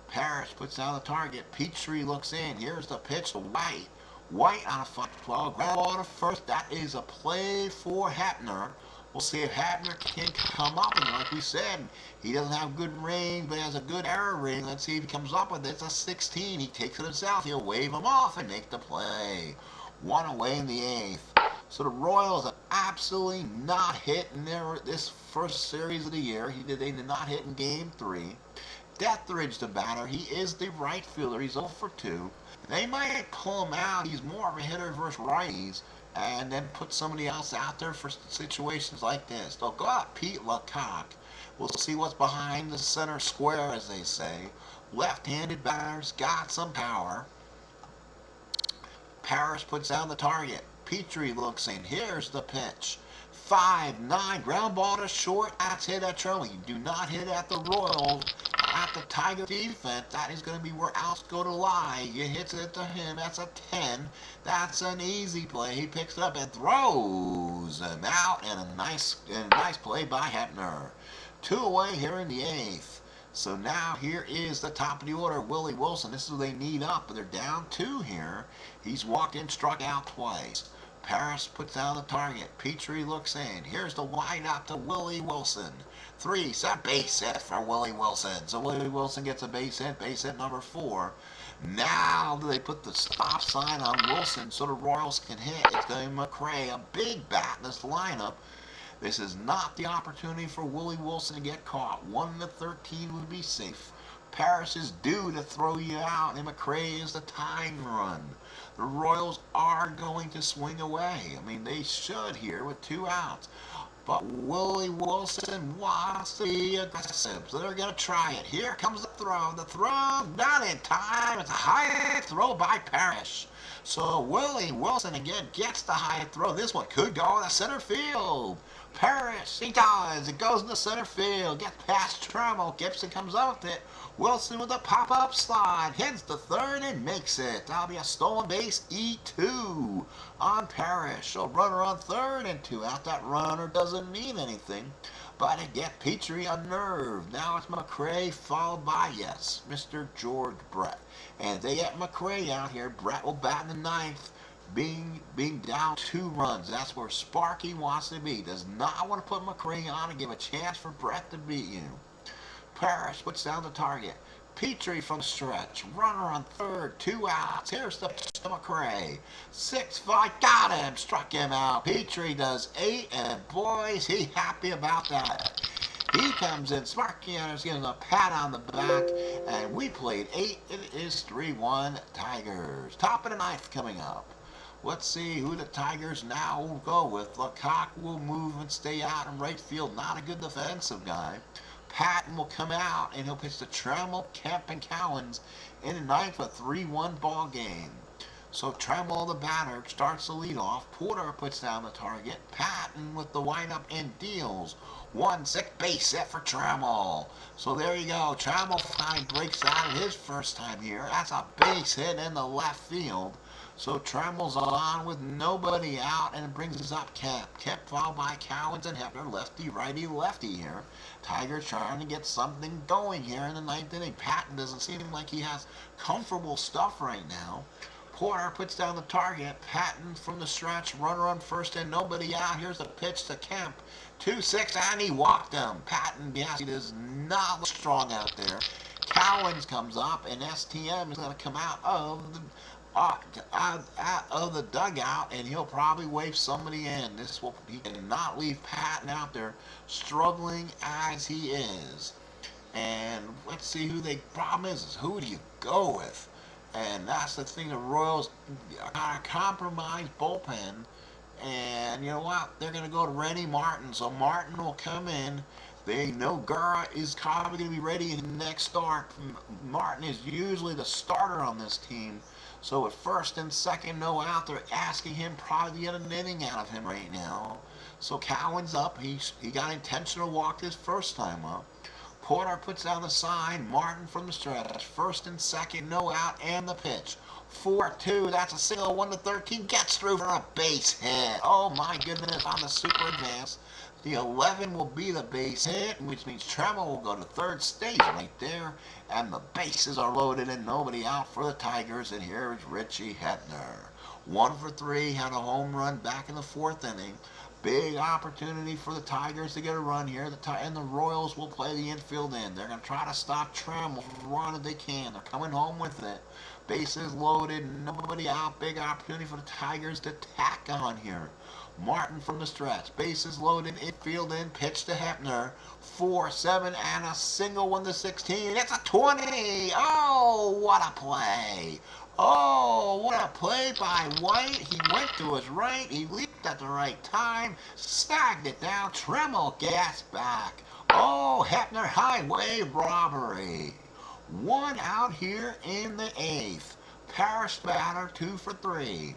A: Parrish puts down the target. Petry looks in. Here's the pitch to White. White on a 5-12. Grab ball to first. That is a play for Hepner. We'll see if Hepner can come up, and like we said, he doesn't have good range, but he has a good error rating. Let's see if he comes up with it. It's a 16. He takes it himself. He'll wave him off and make the play. 1 away in the 8th. So the Royals have absolutely not hit in this first series of the year. They did not hit in Game 3. Dethridge, the batter, he is the right fielder. He's 0 for 2. They might pull him out. He's more of a hitter versus righties, and then put somebody else out there for situations like this. They'll go out Pete Lecoq. We'll see what's behind the center square, as they say. Left-handed batters got some power. Parrish puts down the target. Petry looks in. Here's the pitch. 5-9, ground ball to short. That's hit at Charlie. You do not hit at the Royals. At the Tiger defense, that is going to be where outs go to lie. You hit it to him. That's a 10. That's an easy play. He picks it up and throws him out, and a nice play by Hepner. 2 away here in the 8th. So now here is the top of the order, Willie Wilson. This is what they need up, but they're down 2 here. He's walked in, struck out twice. Parrish puts down the target. Petry looks in. Here's the windup to Willie Wilson. 3, set base hit for Willie Wilson. So Willie Wilson gets a base hit number 4. Now they put the stop sign on Wilson so the Royals can hit. It's going to be McRae, a big bat in this lineup. This is not the opportunity for Willie Wilson to get caught. 1-13 would be safe. Parrish is due to throw you out, and McRae is the time run. The Royals are going to swing away. I mean, they should here with 2 outs. But Willie Wilson wants to be aggressive, so they're going to try it. Here comes the throw. The throw, not in time. It's a high throw by Parrish. So Willie Wilson again gets the high throw. This one could go in the center field. Parrish, he does. It goes in the center field. Gets past Trammell. Gibson comes up with it. Wilson with a pop-up slide. Hits the third and makes it. That'll be a stolen base, E2 on Parrish. So runner on third and 2 out. That runner doesn't mean anything, but it gets Petry unnerved. Now it's McRae followed by, yes, Mr. George Brett. And they get McRae out here. Brett will bat in the ninth. Being down 2 runs. That's where Sparky wants to be. Does not want to put McRae on and give a chance for Brett to beat you. Parrish puts down the target. Petry from stretch. Runner on third. 2 outs. Here's the pitch to McRae. 6-5. Got him. Struck him out. Petry does 8. And boys, he happy about that. He comes in. Sparky gives him a pat on the back. And we played 8. It is 3-1 Tigers. Top of the ninth coming up. Let's see who the Tigers now will go with. Lecoq will move and stay out in right field. Not a good defensive guy. Patton will come out, and he'll pitch to Trammell, Kemp, and Cowens in the ninth with a 3-1 ball game. So Trammell, the batter, starts the leadoff. Porter puts down the target. Patton with the windup and deals. 1-6 base hit for Trammell. So there you go. Trammell finally breaks out his first time here. That's a base hit in the left field. So Trammell's on with nobody out, and it brings us up Kemp. Kemp followed by Cowens and Hefner, lefty, righty, lefty here. Tigers trying to get something going here in the ninth inning. Patton doesn't seem like he has comfortable stuff right now. Porter puts down the target. Patton from the stretch, runner on first and nobody out. Here's the pitch to Kemp. 2-6, and he walked him. Patton, yes, he does not look strong out there. Cowens comes up, and STM is going to come out of the dugout, and he'll probably wave somebody in. He cannot leave Patton out there struggling as he is. And let's see who the problem is who do you go with? And that's the thing. The Royals got a compromised bullpen, and you know what? They're going to go to Rennie Martin. So Martin will come in. They know Gurra is probably going to be ready in the next start. Martin is usually the starter on this team. So at first and second, no out, they're asking him probably to get an inning out of him right now. So Cowens up. He got intentional walk his first time up. Porter puts down the sign. Martin from the stretch. First and second, no out, and the pitch. 4-2. That's a single. 1-13. Gets through for a base hit. Oh my goodness! On the super advance. The 11 will be the base hit, which means Trammell will go to third stage right there. And the bases are loaded and nobody out for the Tigers. And here is Richie Hebner. 1 for 3, had a home run back in the 4th inning. Big opportunity for the Tigers to get a run here. And the Royals will play the infield in. They're going to try to stop Trammell as long as they can. They're coming home with it. Bases loaded, nobody out. Big opportunity for the Tigers to tack on here. Martin from the stretch. Bases loaded, infield in, pitch to Hebner. 4-7 and a single 1-16. It's a 20. Oh, what a play. Oh, what a play by White. He went to his right. He leaped at the right time. Snagged it down. Trammell gas back. Oh, Hebner highway robbery. 1 out here in the 8th. Parrish batter 2 for 3.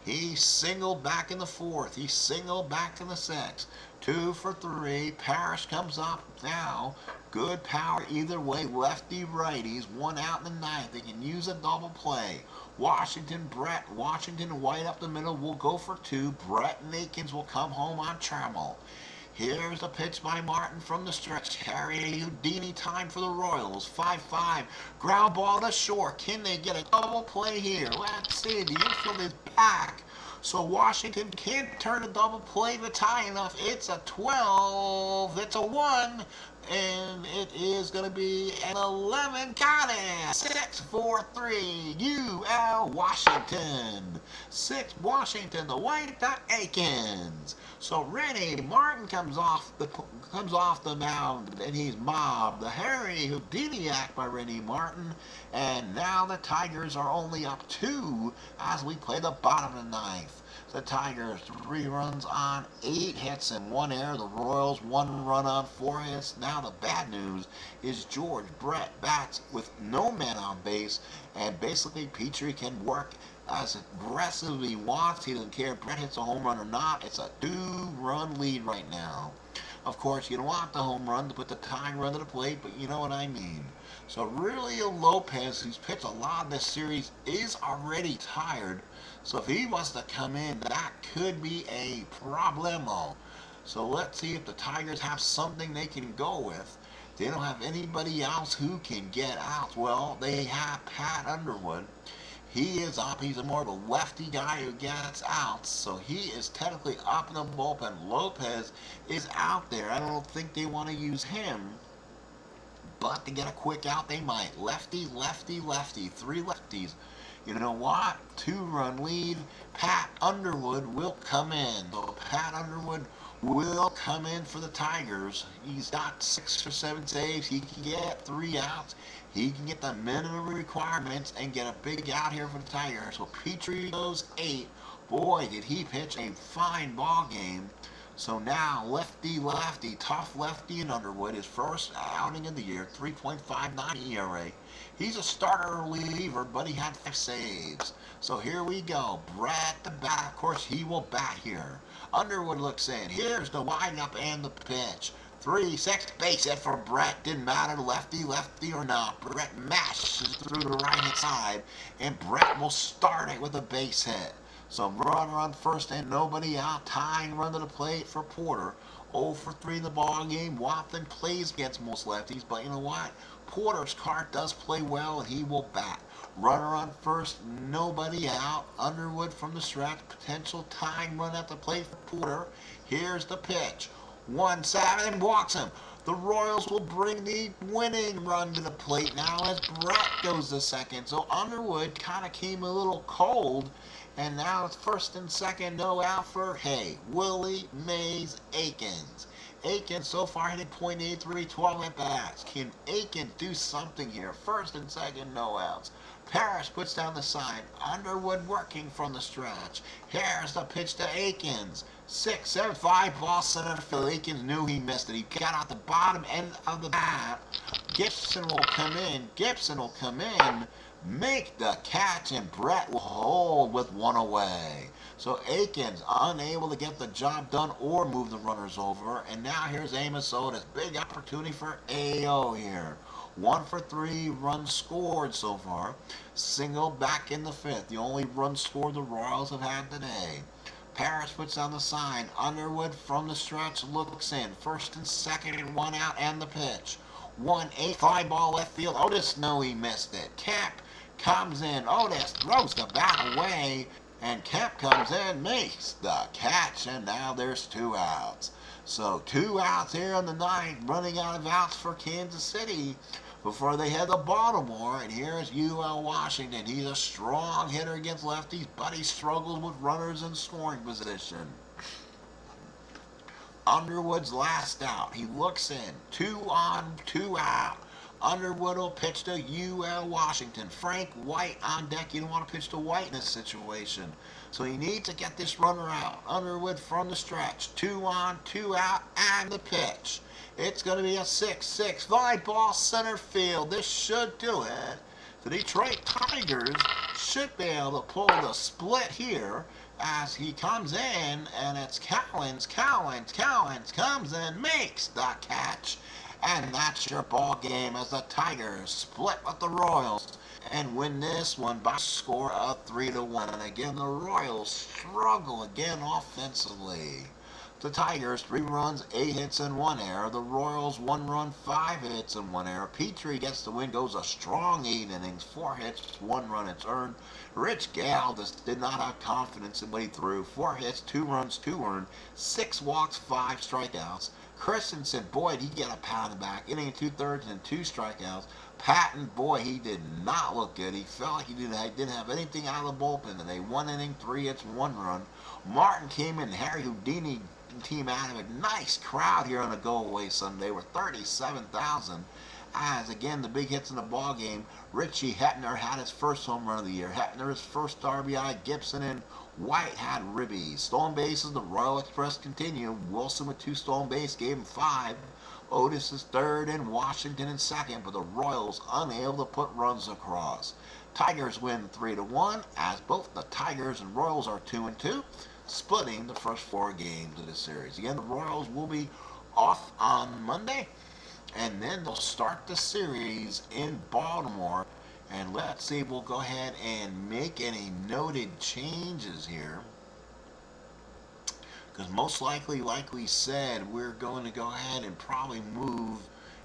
A: He singled back in the 4th. He singled back in the 6th. 2 for 3. Parrish comes up now. Good power either way. Lefty righties. 1 out in the 9th. They can use a double play. Washington and White up the middle will go for 2. Brett and Akins will come home on Trammell. Here's the pitch by Martin from the stretch. Harry Houdini time for the Royals. 5-5. Ground ball to short. Can they get a double play here? Let's see. The infield is back. So Washington can't turn a double play but high enough. It's a 12. It's a 1. And it is going to be an 11. Got it. 6-4-3, UL Washington. 6 Washington, the white dot Aikens. So Rennie Martin comes off the mound and he's mobbed. The Harry Houdiniac by Rennie Martin. And now the Tigers are only up 2 as we play the bottom of the ninth. The Tigers 3 runs on 8 hits and 1 error. The Royals 1 run on 4 hits. Now the bad news is George Brett bats with no man on base, and basically Petry can work as aggressive as he wants. He doesn't care if Brett hits a home run or not. It's a 2-run lead right now. Of course, you don't want the home run to put the tying run to the plate, but you know what I mean. So really, Lopez, who's pitched a lot in this series, is already tired. So if he wants to come in, that could be a problemo. So let's see if the Tigers have something they can go with. They don't have anybody else who can get out. Well, they have Pat Underwood. He is up. He's more of a lefty guy who gets outs, so he is technically up in the bullpen. Lopez is out there. I don't think they want to use him, but to get a quick out, they might. Lefty, lefty, lefty. 3 lefties. You know what? 2-run lead. Pat Underwood will come in. So Pat Underwood will come in for the Tigers. He's got 6 or 7 saves. He can get 3 outs. He can get the minimum requirements and get a big out here for the Tigers. So Petry goes 8. Boy, did he pitch a fine ball game. So now lefty, tough lefty in Underwood, his first outing of the year, 3.59 ERA. He's a starter reliever, but he had 5 saves. So here we go. Brett the bat. Of course, he will bat here. Underwood looks in. Here's the windup and the pitch. 3-6 base hit for Brett. Didn't matter lefty or not. Brett mashes through the right-hand side, and Brett will start it with a base hit. So runner on first and nobody out. Tying run to the plate for Porter. 0 for 3 in the ball game. Watson plays against most lefties, but you know what? Porter's card does play well, and he will bat. Runner on first, nobody out. Underwood from the stretch. Potential tying run at the plate for Porter. Here's the pitch. 1-7 walks him. The Royals will bring the winning run to the plate now as Brett goes to second. So Underwood kind of came a little cold, and now it's first and second, no out for Willie Mays Aikens. Aikens so far hitting .83, 12 at-bats. Can Aikens do something here? First and second, no outs. Parrish puts down the sign. Underwood working from the stretch. Here's the pitch to Aikens. 6-7-5 ball center field. Aikens knew he missed it. He got out the bottom end of the bat. Gibson will come in. Make the catch, and Brett will hold with 1 away. So Aikens unable to get the job done or move the runners over. And now here's Amos Otis. Big opportunity for AO here. 1 for 3 runs scored so far. Single back in the 5th. The only run scored the Royals have had today. Parrish puts on the sign. Underwood from the stretch looks in. First and second and 1 out and the pitch. 1-8 fly ball left field. Otis knew he missed it. Kemp comes in. Otis throws the bat away. And Kemp comes in, makes the catch, and now there's 2 outs. So 2 outs here in the ninth, running out of outs for Kansas City before they head to Baltimore. And here's UL Washington. He's a strong hitter against lefties, but he struggles with runners in scoring position. Underwood's last out. He looks in. 2 on, 2 out. Underwood will pitch to UL Washington. Frank White on deck. You don't want to pitch to White in this situation. So he needs to get this runner out. Underwood from the stretch. 2 on, 2 out, and the pitch. It's going to be a 6-6 fly ball center field. This should do it. The Detroit Tigers should be able to pull the split here as he comes in, and it's Cowens comes in, makes the catch. And that's your ball game as the Tigers split with the Royals and win this one by a score of 3-1. And again, the Royals struggle again offensively. The Tigers, 3 runs, 8 hits, and 1 error. The Royals, 1 run, 5 hits, and 1 error. Petry gets the win, goes a strong 8 innings, 4 hits, 1 run, it's earned. Rich Gale just did not have confidence in what he threw. 4 hits, 2 runs, 2 earned, 6 walks, 5 strikeouts. Christensen, boy, did he get a pound in the back. Inning 2/3 and 2 strikeouts. Patton, boy, he did not look good. He felt like he didn't have anything out of the bullpen today. 1 inning, 3 hits, 1 run. Martin came in, Harry Houdini team out of it. Nice crowd here on a go-away Sunday with 37,000. As again, the big hits in the ball game. Richie Hetner had his first home run of the year. Hetner his first RBI. Gibson and White had ribbies. Stolen bases, the Royal Express continue. Wilson with 2 stolen bases gave him 5. Otis is third and Washington in second, but the Royals unable to put runs across. Tigers win 3-1, as both the Tigers and Royals are 2-2, splitting the first 4 games of the series. Again, the Royals will be off on Monday, and then they'll start the series in Baltimore. And let's see, we'll go ahead and make any noted changes here. Because most likely, like we said, we're going to go ahead and probably move.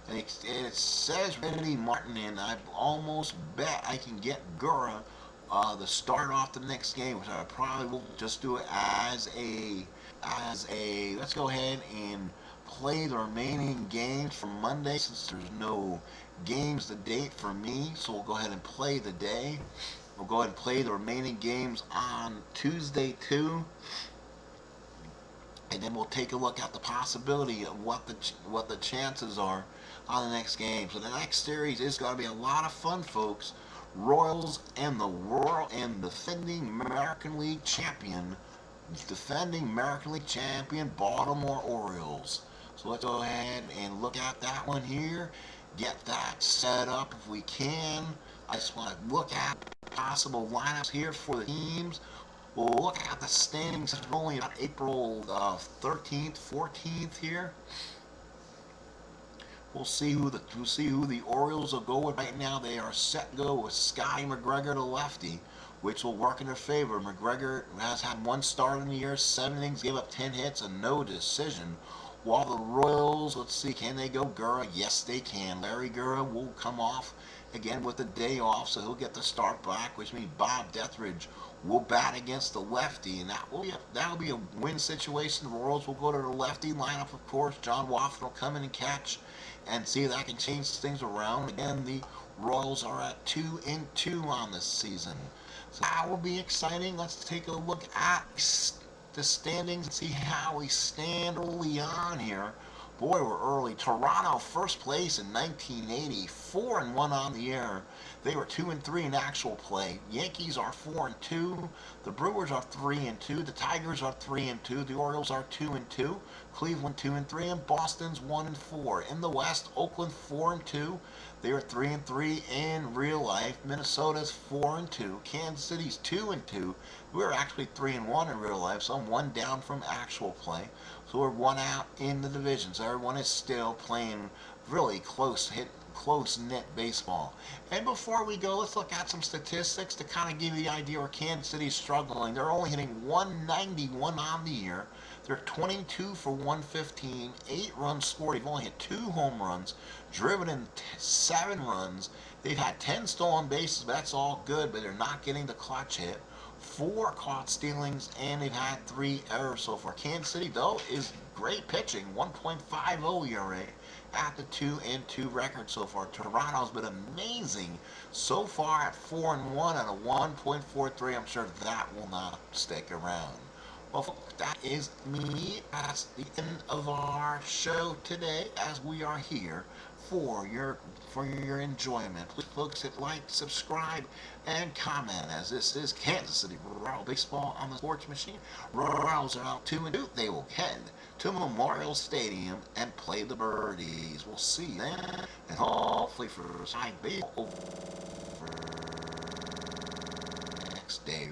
A: And it says Randy Martin, and I almost bet I can get Gura to start off the next game, which I probably will just do it as a. Let's go ahead and play the remaining games for Monday, since there's no games to date for me. So we'll go ahead and play the day. We'll go ahead and play the remaining games on Tuesday too. And then we'll take a look at the possibility of what the chances are on the next game. So the next series is going to be a lot of fun, folks. Royals and the world and defending American League champion Baltimore Orioles. So let's go ahead and look at that one here. Get that set up if we can. I just want to look at possible lineups here for the teams. We'll look at the standings only on April 13th, 14th here. We'll see who the Orioles will go with. Right now, they are set to go with Scotty McGregor, the lefty, which will work in their favor. McGregor has had 1 start in the year, 7 innings, gave up 10 hits, and no decision. While the Royals, let's see, can they go Gura? Yes, they can. Larry Gura will come off again with the day off, so he'll get the start back, which means Bob Deathridge will bat against the lefty, and that'll be a win situation. The Royals will go to the lefty lineup, of course. John Wofford will come in and catch and see if that can change things around. Again, the Royals are at 2-2 on this season, so that will be exciting. Let's take a look at the standings and see how we stand early on here. Boy, we're early. Toronto, first place in 1980, 4-1 on the year. They were 2-3 in actual play. Yankees are 4-2. The Brewers are 3-2. The Tigers are 3-2. The Orioles are 2-2. Cleveland 2-3, and Boston's 1-4. In the West, Oakland 4-2. They are 3-3 in real life. Minnesota's 4-2. Kansas City's 2-2. We're actually 3-1 in real life, so I'm 1 down from actual play. So we're 1 out in the division. So everyone is still playing really close-knit baseball. And before we go, let's look at some statistics to kind of give you the idea where Kansas City's struggling. They're only hitting 191 on the year. They're 22 for 115, 8 runs scored. They've only hit 2 home runs, driven in 7 runs. They've had 10 stolen bases, but that's all good, but they're not getting the clutch hit. 4 caught stealings, and they've had 3 errors so far. Kansas City, though, is great pitching, 1.50 ERA at the 2-2 record so far. Toronto's been amazing so far at 4-1 at a 1.43. I'm sure that will not stick around. Well, folks, that is me. That's the end of our show today, as we are here for your enjoyment. Please, folks, hit like, subscribe, and comment, as this is Kansas City Royal Baseball on the Sports Machine. Royals are out 2-2. They will head to Memorial Stadium and play the Birdies. We'll see you then, and hopefully for side baseball over next day.